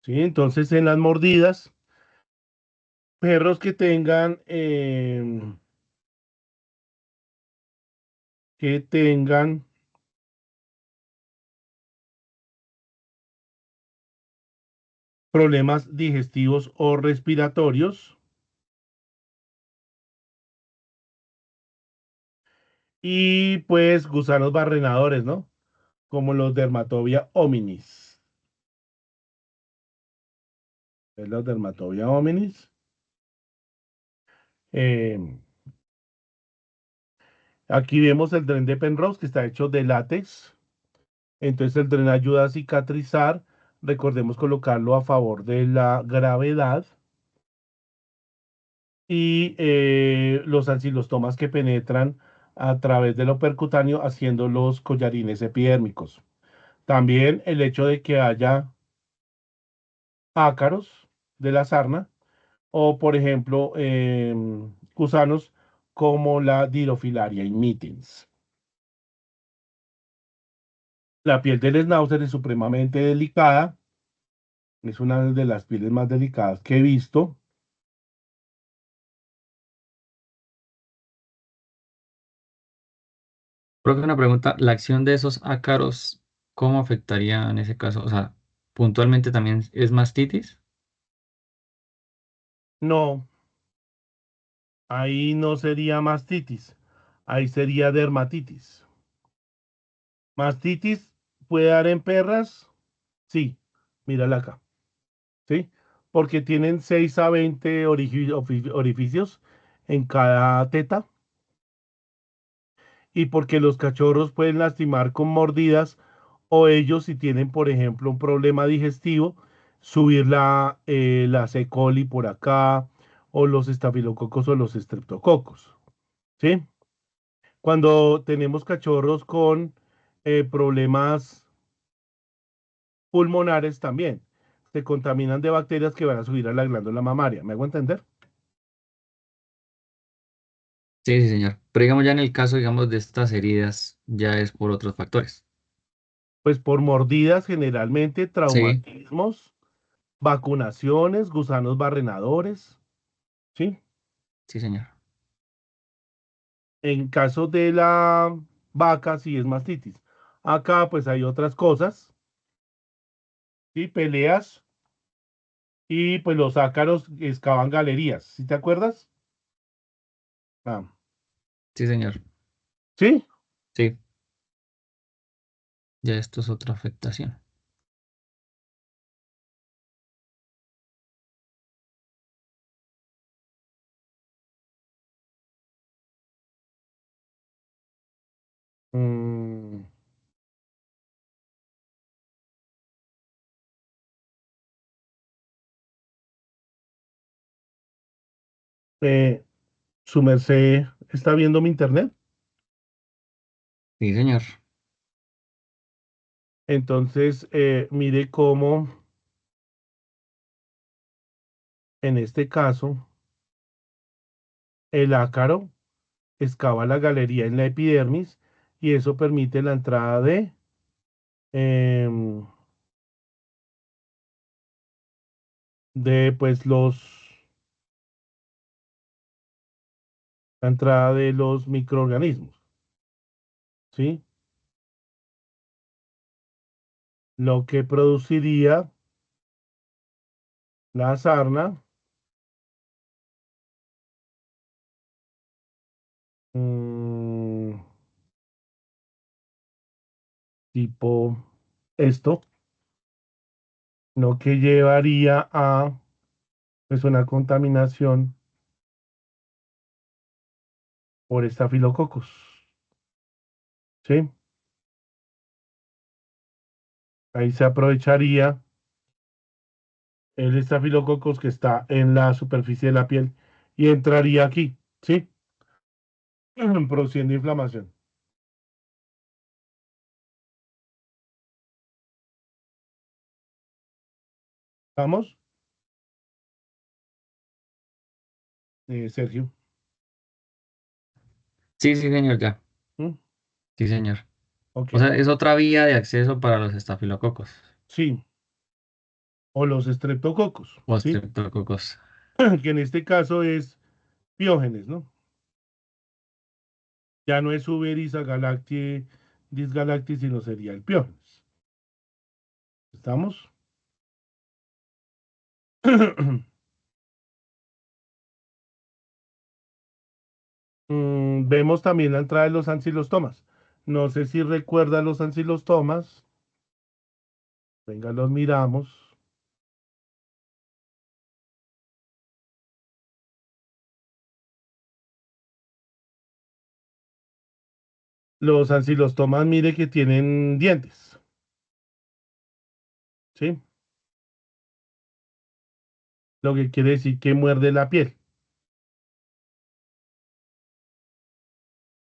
¿Sí? Entonces, en las mordidas, perros que tengan problemas digestivos o respiratorios y pues gusanos barrenadores, ¿no? Como los Dermatobia hominis. ¿Ves los Dermatobia hominis? Eh, Aquí vemos el dren de Penrose que está hecho de látex. Entonces el dren ayuda a cicatrizar. Recordemos colocarlo a favor de la gravedad. Y los ancilostomas que penetran a través de lo percutáneo haciendo los collarines epidérmicos. También el hecho de que haya ácaros de la sarna o, por ejemplo, gusanos como la Dirofilaria inmitens. La piel del schnauzer es supremamente delicada, es una de las pieles más delicadas que he visto. Profe, una pregunta, ¿la acción de esos ácaros, cómo afectaría en ese caso? O sea, puntualmente también es mastitis. No, ahí no sería mastitis, ahí sería dermatitis. Mastitis puede dar en perras, sí, mírala acá, ¿sí? Porque tienen 6 a 20 orificios en cada teta y porque los cachorros pueden lastimar con mordidas o ellos si tienen, por ejemplo, un problema digestivo, subir la C. coli por acá o los estafilococos o los estreptococos, ¿sí? Cuando tenemos cachorros con problemas pulmonares también, se contaminan de bacterias que van a subir a la glándula mamaria. ¿Me hago entender? Sí, sí, señor. Pero digamos ya en el caso, digamos, de estas heridas, ya es por otros factores. Pues por mordidas generalmente, Sí, traumatismos, vacunaciones, gusanos barrenadores, ¿sí? sí, señor. En caso de la vaca, sí es mastitis. Acá pues hay otras cosas, ¿sí? Peleas y pues los ácaros excavan galerías, ¿sí te acuerdas? Ah, Sí, señor. ¿sí? Sí, ya esto es otra afectación. Mm, eh, ¿Su merced está viendo mi internet? Sí, señor. Entonces, mire cómo en este caso el ácaro excava la galería en la epidermis y eso permite la entrada em, de pues la entrada de los microorganismos, ¿sí? Lo que produciría la sarna, mm, tipo esto, lo que llevaría a pues una contaminación por estafilococos, ¿sí? Ahí se aprovecharía el estafilococos que está en la superficie de la piel y entraría aquí, ¿sí? Produciendo inflamación. ¿Vamos? Sergio. Sí, sí, señor, ya. ¿Mm? Sí, señor. Ok, O sea, es otra vía de acceso para los estafilococos sí, o los estreptococos, o ¿sí? estreptococos. Que en este caso es Piógenes, ¿no? Ya no es Uberis Galactiae Disgalacti, sino sería el Piógenes. ¿Estamos? Vemos también la entrada de los ancilostomas. No sé si recuerda los ancilostomas. Venga, los miramos. Los ancilostomas, mire que tienen dientes, ¿sí? Lo que quiere decir que muerde la piel.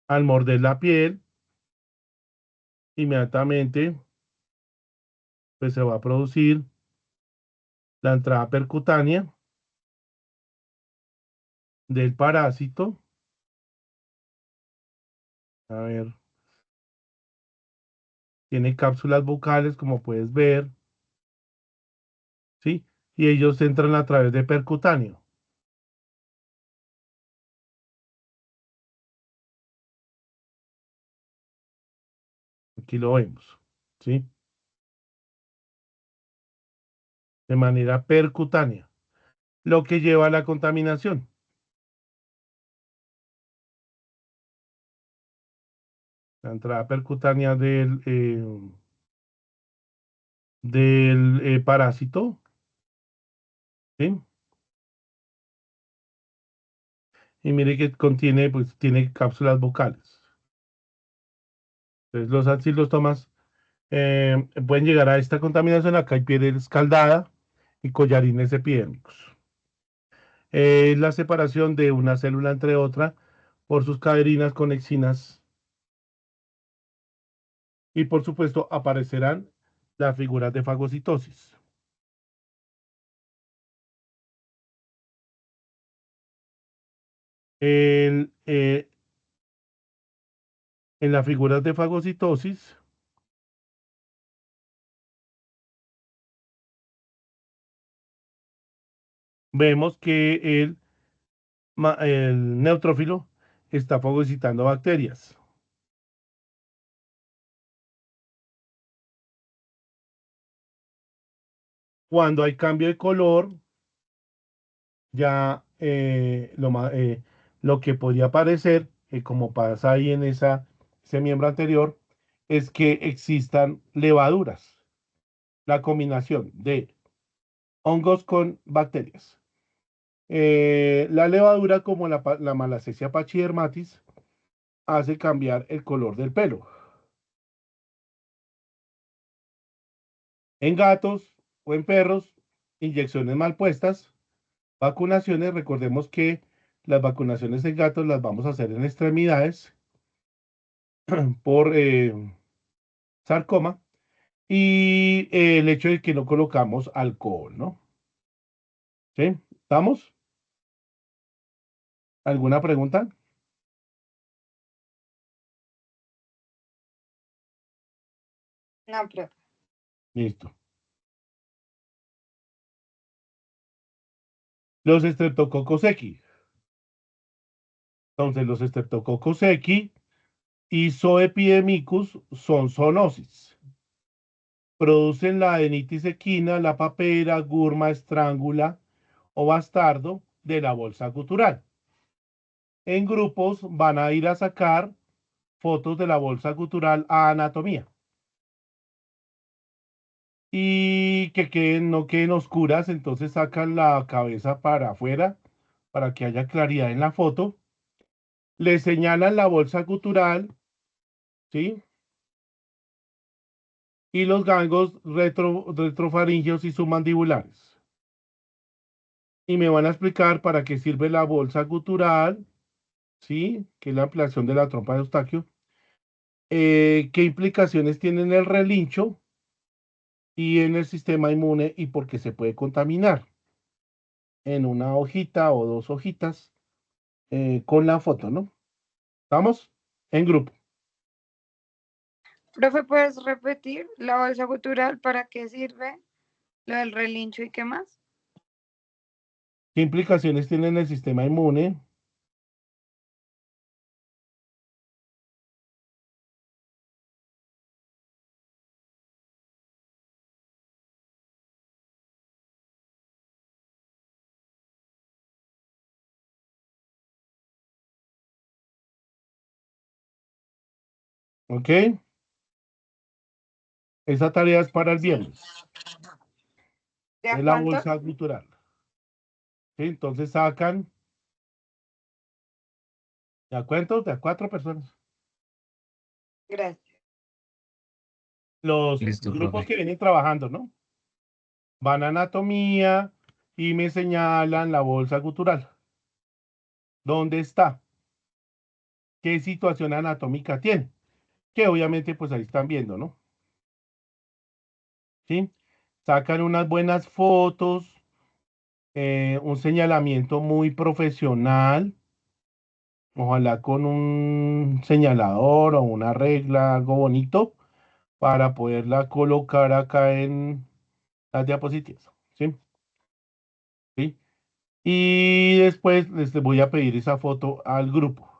Al morder la piel, inmediatamente, pues se va a producir la entrada percutánea del parásito. A ver, tiene cápsulas bucales, como puedes ver, ¿sí? Y ellos entran a través de percutáneo. Aquí lo vemos, ¿sí? De manera percutánea, lo que lleva a la contaminación. La entrada percutánea del parásito, ¿sí? Y mire que contiene, pues, tiene cápsulas bucales. Entonces, los ancilostomas pueden llegar a esta contaminación. Acá hay piel escaldada y collarines epidémicos. La separación de una célula entre otra por sus cadeninas conexinas. Y por supuesto, aparecerán las figuras de fagocitosis. En, eh, en las figuras de fagocitosis, vemos que el neutrófilo está fagocitando bacterias. Cuando hay cambio de color, ya lo que podría parecer, como pasa ahí en ese miembro anterior, es que existan levaduras, la combinación de hongos con bacterias. La levadura, como la Malassezia pachydermatis, hace cambiar el color del pelo. En gatos o en perros, inyecciones mal puestas, vacunaciones. Recordemos que las vacunaciones en gatos las vamos a hacer en extremidades por sarcoma, y el hecho de que no colocamos alcohol, ¿no? ¿Sí? ¿Estamos? ¿Alguna pregunta? No, pero Listo. Los Streptococcus equi. Entonces, los Streptococcus equi y Zoepidemicus son zoonosis. Producen la adenitis equina, la papera, gurma, estrángula o bastardo de la bolsa gutural. En grupos van a ir a sacar fotos de la bolsa gutural a anatomía. Y que no queden oscuras, entonces sacan la cabeza para afuera para que haya claridad en la foto. Le señalan la bolsa gutural, ¿sí? Y los gangos retrofaringeos y submandibulares. Y me van a explicar para qué sirve la bolsa gutural, ¿sí? Que es la ampliación de la trompa de Eustaquio. Qué implicaciones tiene en el relincho y en el sistema inmune, y por qué se puede contaminar en una hojita o dos hojitas con la foto, ¿no? ¿Estamos? En grupo. Profe, ¿puedes repetir la bolsa gutural? ¿Para qué sirve? Lo del relincho y qué más. ¿Qué implicaciones tiene en el sistema inmune? ¿Ok? Esa tarea es para el viernes. ¿De a Es la cuánto? bolsa gutural. ¿Sí? Entonces sacan, ¿de a cuántos? De a 4 personas. Gracias. Los Listo, grupos profe. que vienen trabajando, ¿no? Van a anatomía y me señalan la bolsa gutural. ¿Dónde está? ¿Qué situación anatómica tiene? Que obviamente pues ahí están viendo, ¿no? ¿Sí? Sacan unas buenas fotos, un señalamiento muy profesional, ojalá con un señalador o una regla, algo bonito, para poderla colocar acá en las diapositivas, ¿sí? ¿Sí? Y después les voy a pedir esa foto al grupo.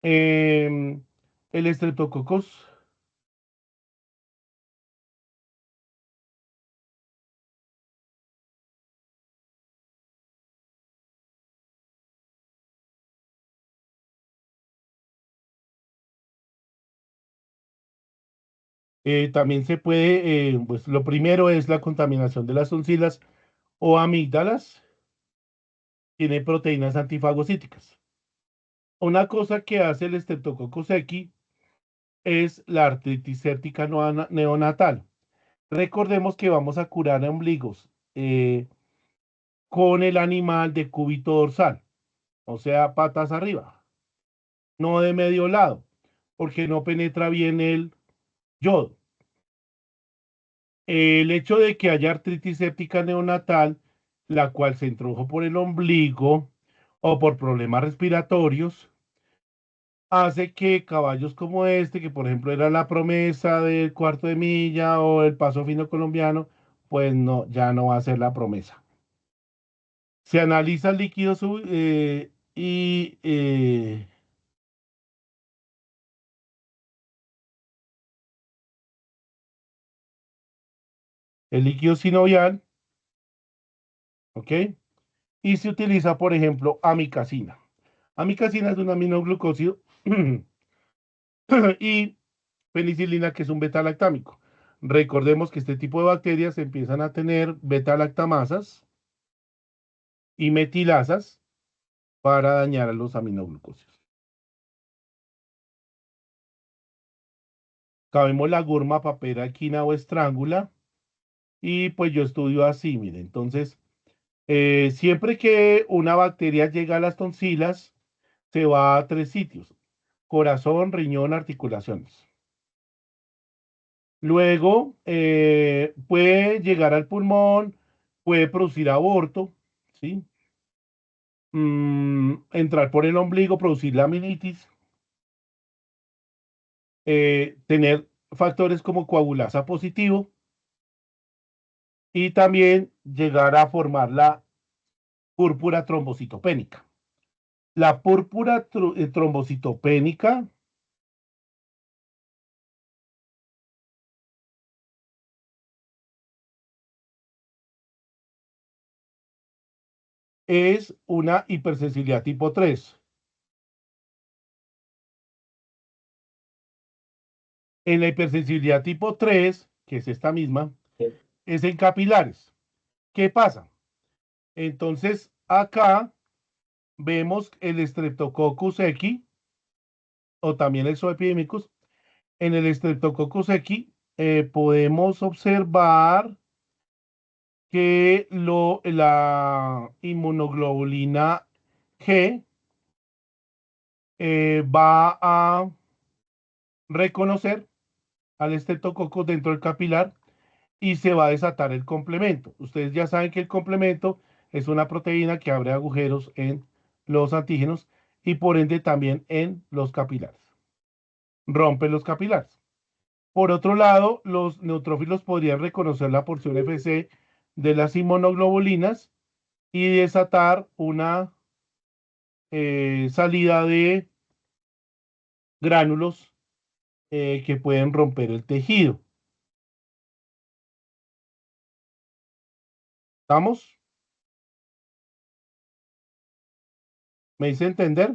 El estreptococos también se puede, pues lo primero es la contaminación de las tonsilas o amígdalas, tiene proteínas antifagocíticas. Una cosa que hace el Streptococcus equi es la artritis séptica neonatal. Recordemos que vamos a curar ombligos con el animal de cúbito dorsal, o sea, patas arriba, no de medio lado, porque no penetra bien el yodo. El hecho de que haya artritis séptica neonatal, la cual se introdujo por el ombligo o por problemas respiratorios, hace que caballos como este, que por ejemplo era la promesa del cuarto de milla o el paso fino colombiano, pues no, ya no va a ser la promesa. Se analiza el líquido y el líquido sinovial, ¿ok? Y se utiliza, por ejemplo, amicacina. Amicacina es un aminoglucósido y penicilina, que es un beta-lactámico. Recordemos que este tipo de bacterias empiezan a tener beta-lactamasas y metilasas para dañar a los aminoglucósidos. Cabemos la gurma, papera, quina o estrángula. Y pues yo estudio así, mire. Entonces, siempre que una bacteria llega a las tonsilas, se va a 3 sitios: corazón, riñón, articulaciones. Luego, puede llegar al pulmón, puede producir aborto, ¿sí? Entrar por el ombligo, producir laminitis, tener factores como coagulasa positivo y también llegar a formar la púrpura trombocitopénica. La púrpura trombocitopénica es una hipersensibilidad tipo 3. En la hipersensibilidad tipo 3, que es esta misma, es en capilares. ¿Qué pasa? Entonces, acá vemos el Streptococcus equi, o también el Zoepidemicus. En el Streptococcus equi podemos observar que la inmunoglobulina G va a reconocer al estreptococo dentro del capilar y se va a desatar el complemento. Ustedes ya saben que el complemento es una proteína que abre agujeros en los antígenos y por ende también en los capilares. Rompe los capilares. Por otro lado, los neutrófilos podrían reconocer la porción Fc de las inmunoglobulinas y desatar una salida de gránulos que pueden romper el tejido. ¿Estamos? ¿Me hice entender?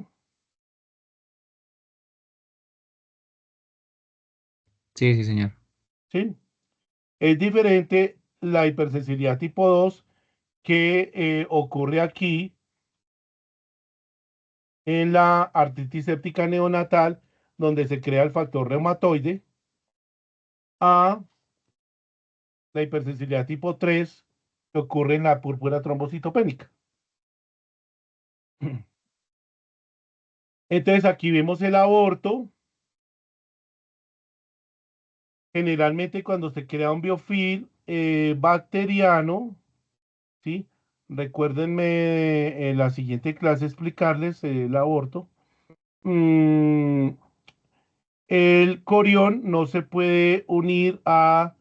Sí, sí, señor. ¿Sí? Es diferente la hipersensibilidad tipo 2 que ocurre aquí en la artritis séptica neonatal, donde se crea el factor reumatoide, a la hipersensibilidad tipo 3 que ocurre en la púrpura trombocitopénica. Entonces aquí vemos el aborto. Generalmente cuando se crea un biofilm bacteriano, ¿sí? Recuérdenme en la siguiente clase explicarles el aborto. El corión no se puede unir a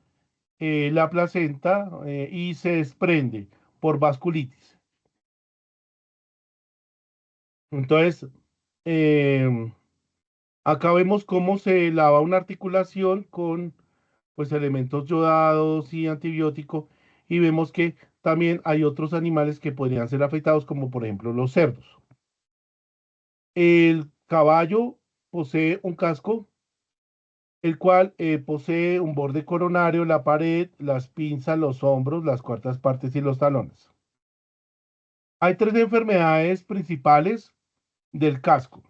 la placenta y se desprende por vasculitis. Entonces, acá vemos cómo se lava una articulación con pues elementos yodados y antibiótico y vemos que también hay otros animales que podrían ser afectados como por ejemplo los cerdos. El caballo posee un casco, el cual posee un borde coronario, la pared, las pinzas, los hombros, las cuartas partes y los talones. Hay tres enfermedades principales del casco.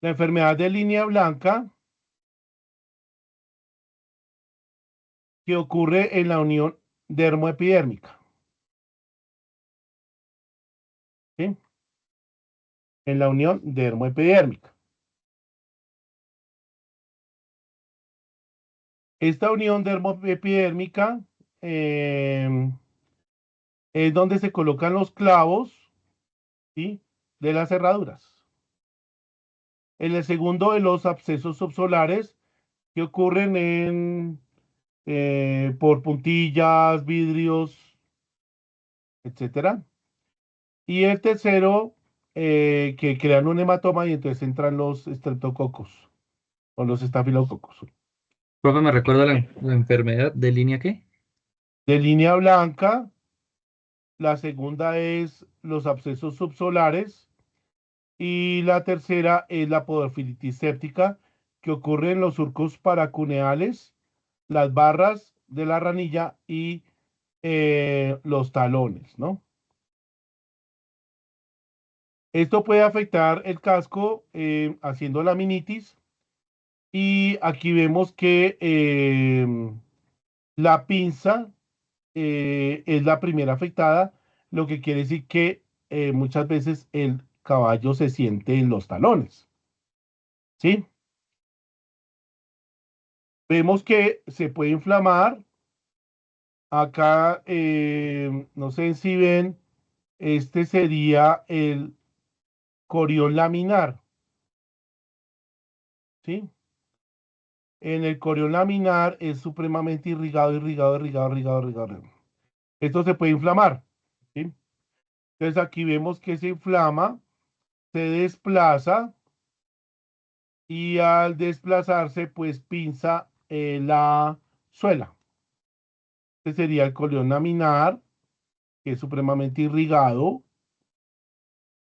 La enfermedad de línea blanca, que ocurre en la unión dermoepidérmica, ¿sí? En la unión dermoepidérmica. Esta unión dermoepidérmica es donde se colocan los clavos, ¿sí? De las cerraduras. En el segundo de los abscesos subsolares que ocurren por puntillas, vidrios, etcétera. Y el tercero, que crean un hematoma y entonces entran los estreptococos o los estafilococos. Profe, ¿me recuerda la enfermedad de línea qué? De línea blanca, la segunda es los abscesos subsolares y la tercera es la podofilitis séptica que ocurre en los surcos paracuneales, las barras de la ranilla y los talones, ¿no? Esto puede afectar el casco haciendo laminitis y aquí vemos que la pinza es la primera afectada, lo que quiere decir que muchas veces el caballo se siente en los talones, ¿sí? Vemos que se puede inflamar. Acá, no sé si ven, este sería el corión laminar, ¿sí? En el corión laminar es supremamente irrigado, irrigado, irrigado, irrigado, irrigado. Esto se puede inflamar, ¿sí? Entonces aquí vemos que se inflama, se desplaza y al desplazarse, pues pinza la suela. Este sería el corión laminar, que es supremamente irrigado.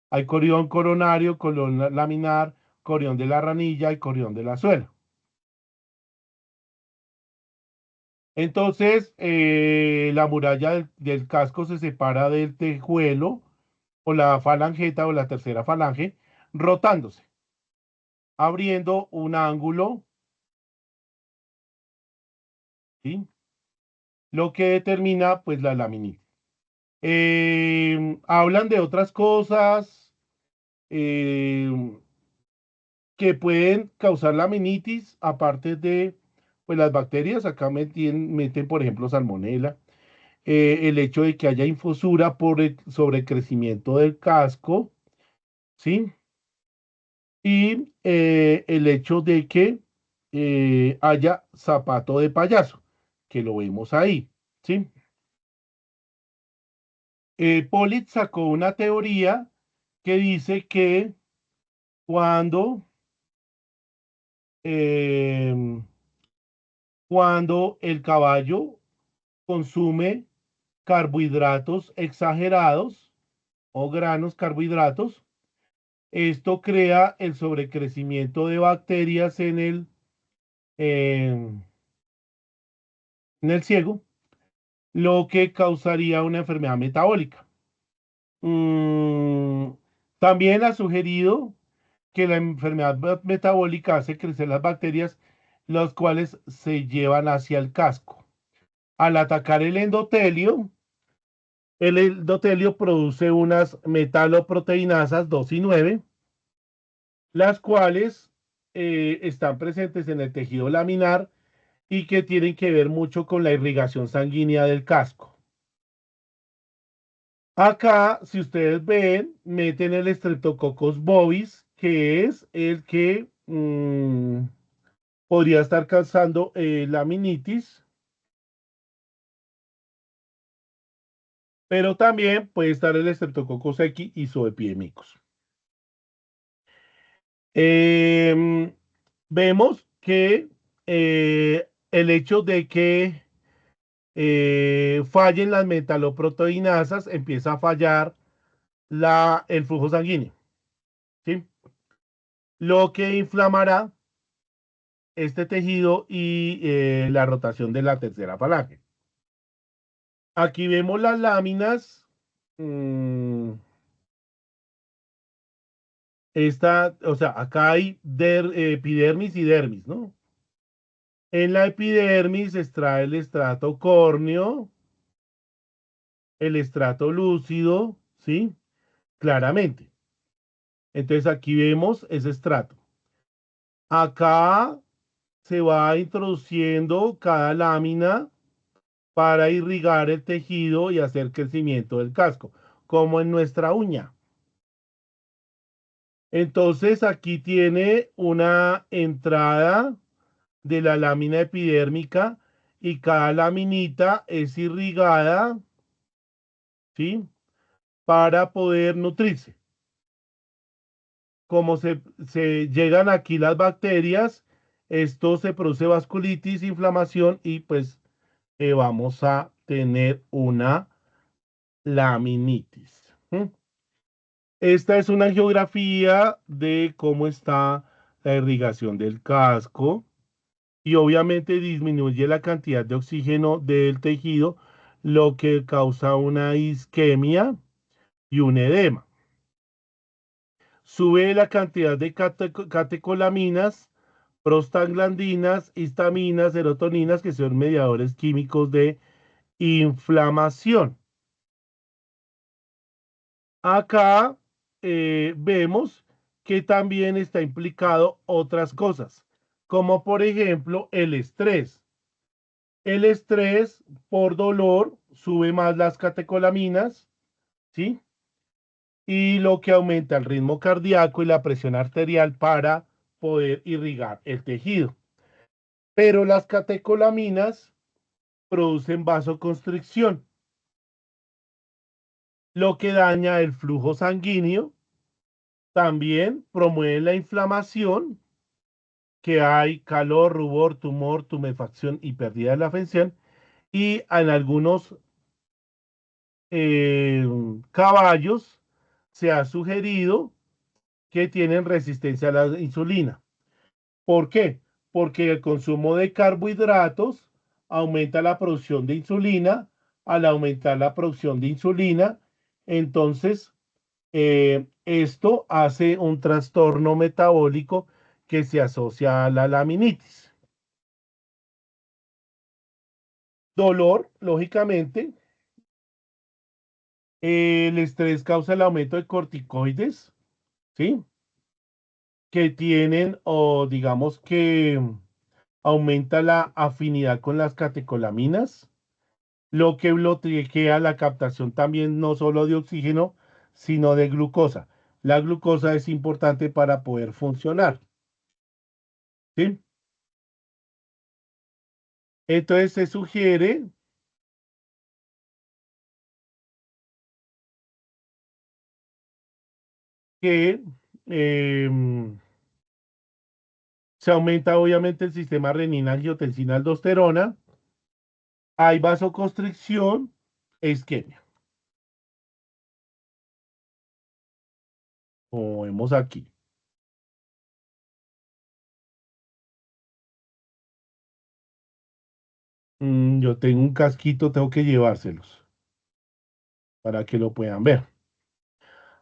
Hay corión coronario, corión laminar, corión de la ranilla y corión de la suela. Entonces, la muralla del casco se separa del tejuelo o la falangeta o la tercera falange, rotándose, abriendo un ángulo, ¿sí? Lo que determina, pues, la laminitis. Hablan de otras cosas eh, que pueden causar laminitis, aparte de, pues, las bacterias. Acá meten, por ejemplo, salmonela. el hecho de que haya infusura por el sobrecrecimiento del casco, ¿sí? Y el hecho de que haya zapato de payaso, que lo vemos ahí, ¿sí? Pollitt sacó una teoría que dice que cuando, em, cuando el caballo consume carbohidratos exagerados o granos carbohidratos, esto crea el sobrecrecimiento de bacterias em, en el ciego, lo que causaría una enfermedad metabólica. Mm, también ha sugerido que la enfermedad metabólica hace crecer las bacterias, las cuales se llevan hacia el casco. Al atacar el endotelio produce unas metaloproteinasas 2 y 9, las cuales están presentes en el tejido laminar y que tienen que ver mucho con la irrigación sanguínea del casco. Acá, si ustedes ven, meten el Streptococcus bovis, que es el que podría estar causando laminitis, pero también puede estar el Streptococcus equis y zoopidemicus. Vemos que el hecho de que fallen las metaloproteinasas empieza a fallar el flujo sanguíneo, ¿sí? Lo que inflamará este tejido y la rotación de la tercera falange. Aquí vemos las láminas. O sea, acá hay epidermis y dermis, ¿no? En la epidermis se extrae el estrato córneo, el estrato lúcido, ¿sí? Claramente. Entonces aquí vemos ese estrato. Acá se va introduciendo cada lámina para irrigar el tejido y hacer crecimiento del casco, como en nuestra uña. Entonces aquí tiene una entrada de la lámina epidérmica y cada laminita es irrigada, ¿sí? Para poder nutrirse. Como se llegan aquí las bacterias, esto se produce vasculitis, inflamación y pues vamos a tener una laminitis. Esta es una geografía de cómo está la irrigación del casco y obviamente disminuye la cantidad de oxígeno del tejido, lo que causa una isquemia y un edema. Sube la cantidad de catecolaminas, prostaglandinas, histaminas, serotoninas, que son mediadores químicos de inflamación. Acá vemos que también está implicado otras cosas, como por ejemplo el estrés. El estrés por dolor sube más las catecolaminas, ¿sí? Y lo que aumenta el ritmo cardíaco y la presión arterial para poder irrigar el tejido. Pero las catecolaminas producen vasoconstricción, lo que daña el flujo sanguíneo. También promueve la inflamación, que hay calor, rubor, tumor, tumefacción y pérdida de la función. Y en algunos caballos se ha sugerido que tienen resistencia a la insulina. ¿Por qué? Porque el consumo de carbohidratos aumenta la producción de insulina. Al aumentar la producción de insulina, entonces esto hace un trastorno metabólico que se asocia a la laminitis. Dolor, lógicamente. El estrés causa el aumento de corticoides, ¿sí? Que tienen, o digamos que aumenta la afinidad con las catecolaminas lo que bloquea la captación también no solo de oxígeno, sino de glucosa. La glucosa es importante para poder funcionar, ¿sí? Entonces se sugiere que se aumenta obviamente el sistema renina-angiotensina-aldosterona, hay vasoconstricción e isquemia, como vemos aquí. Yo tengo un casquito, tengo que llevárselos para que lo puedan ver.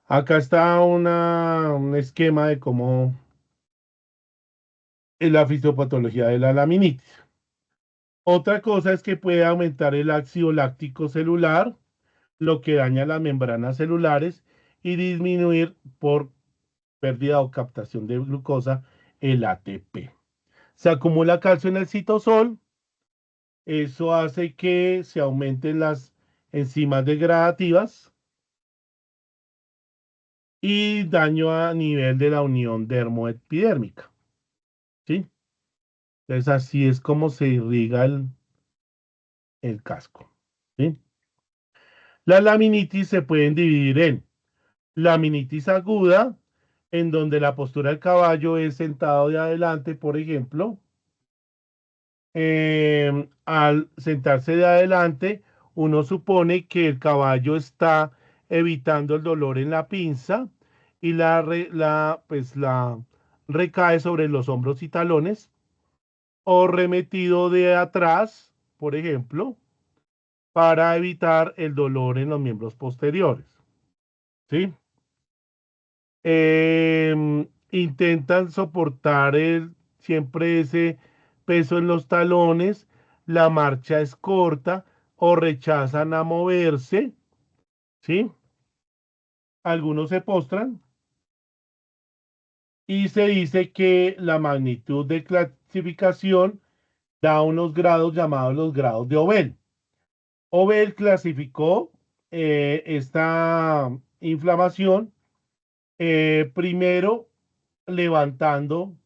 Acá está un esquema de cómo es la fisiopatología de la laminitis. Otra cosa es que puede aumentar el ácido láctico celular, lo que daña las membranas celulares y disminuir por pérdida o captación de glucosa el ATP. Se acumula calcio en el citosol, eso hace que se aumenten las enzimas degradativas y daño a nivel de la unión dermoepidérmica, ¿sí? Entonces así es como se irriga el casco, ¿sí? Las laminitis se pueden dividir en laminitis aguda, en donde la postura del caballo es sentado de adelante, por ejemplo. Al sentarse de adelante, uno supone que el caballo está evitando el dolor en la pinza y la recae sobre los hombros y talones o remetido de atrás, por ejemplo, para evitar el dolor en los miembros posteriores. ¿Sí? Intentan soportar siempre ese peso en los talones, la marcha es corta o rechazan a moverse, ¿sí? Algunos se postran y se dice que la magnitud de clasificación da unos grados llamados los grados de Obel. Obel clasificó esta inflamación primero levantando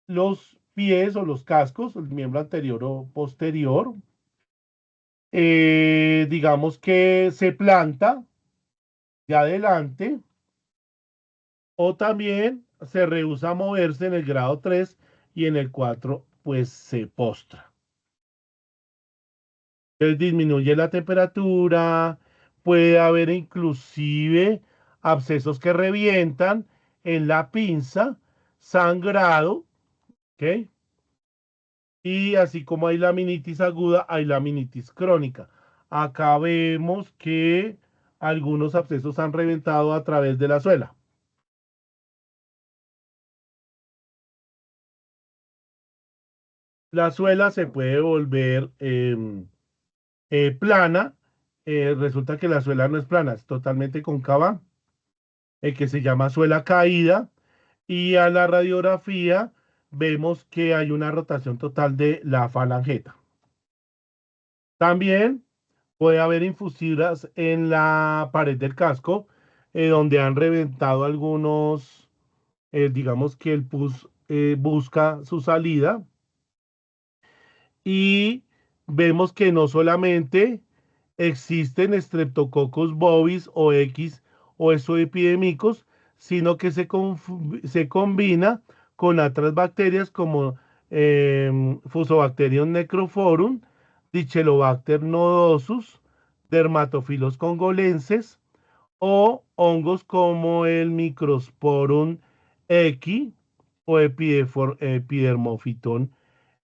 los pies o los cascos, el miembro anterior o posterior. Digamos que se planta de adelante o también se rehúsa a moverse en el grado 3 y en el 4 pues se postra. Entonces disminuye la temperatura, puede haber inclusive abscesos que revientan en la pinza, sangrado, ¿ok? Y así como hay laminitis aguda, hay laminitis crónica. Acá vemos que algunos abscesos han reventado a través de la suela. La suela se puede volver plana. Resulta que la suela no es plana, es totalmente cóncava, que se llama suela caída. Y a la radiografía vemos que hay una rotación total de la falangeta. También puede haber infusiones en la pared del casco, donde han reventado algunos, digamos que el pus busca su salida. Y vemos que no solamente existen Streptococcus bovis o X o exoepidemicos, sino que se combina con otras bacterias como Fusobacterium necrophorum, Dichelobacter nodosus, Dermatophilus congolenses o hongos como el Microsporum X o Epidermophyton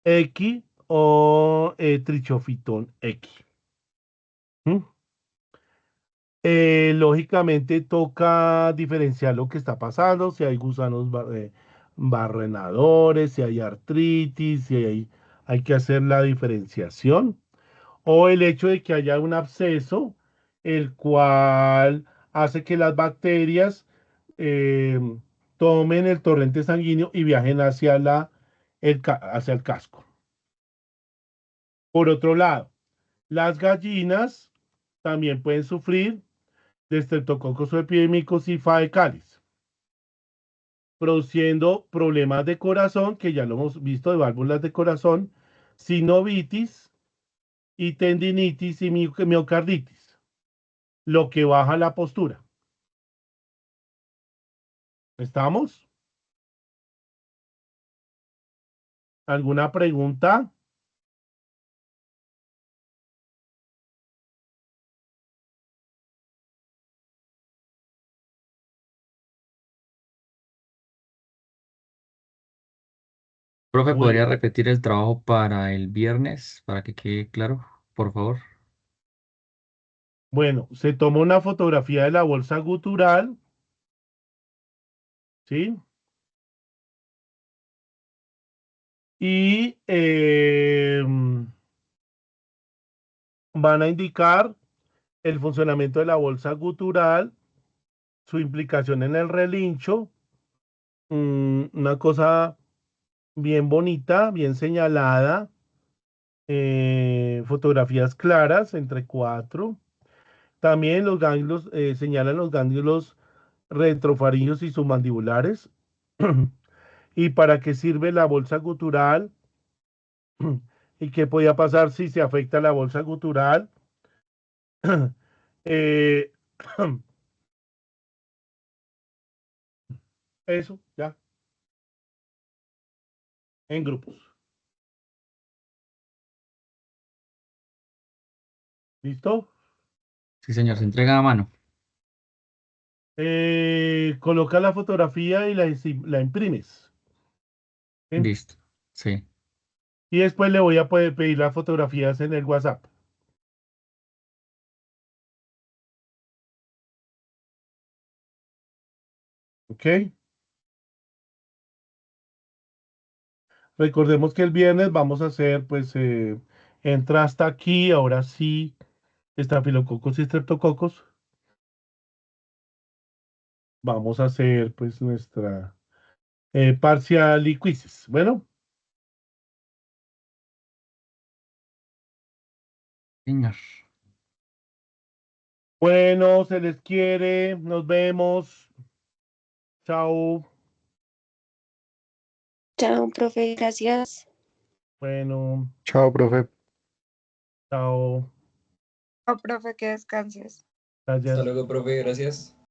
X o Trichophyton X. ¿Mm? Lógicamente toca diferenciar lo que está pasando, si hay gusanos barrenadores, si hay artritis, si hay que hacer la diferenciación, o el hecho de que haya un absceso, el cual hace que las bacterias eh, tomen el torrente sanguíneo y viajen hacia el casco. Por otro lado, Las gallinas también pueden sufrir de estreptococos epidémicos y faecales, produciendo problemas de corazón, que ya lo hemos visto, de válvulas de corazón, sinovitis y tendinitis y miocarditis, lo que baja la postura. ¿Estamos? ¿Alguna pregunta? Profe, ¿podría Bueno, repetir el trabajo para el viernes para que quede claro, por favor? bueno, se toma una fotografía de la bolsa gutural, ¿sí? Y van a indicar el funcionamiento de la bolsa gutural, su implicación en el relincho, una cosa bien bonita, bien señalada, fotografías claras entre 4. También los ganglios, señalan los ganglios retrofaringios y submandibulares. ¿Y para qué sirve la bolsa gutural? ¿Y qué podía pasar si se afecta la bolsa gutural? Eh, eso, ya, en grupos. ¿Listo? Sí, señor, se entrega a mano. Coloca la fotografía y la imprimes. ¿Sí? Listo. Sí. Y después le voy a poder pedir las fotografías en el WhatsApp. ¿Ok? Recordemos que el viernes vamos a hacer, pues, entra hasta aquí, ahora sí, estafilococos y streptococos. Vamos a hacer, pues, nuestra parcial y quizzes. Bueno, Señor. bueno, se les quiere, nos vemos. Chao. Chao, profe, gracias. Bueno, Chao, profe. chao. Oh, profe, que descanses. Hasta Gracias. luego, profe, gracias.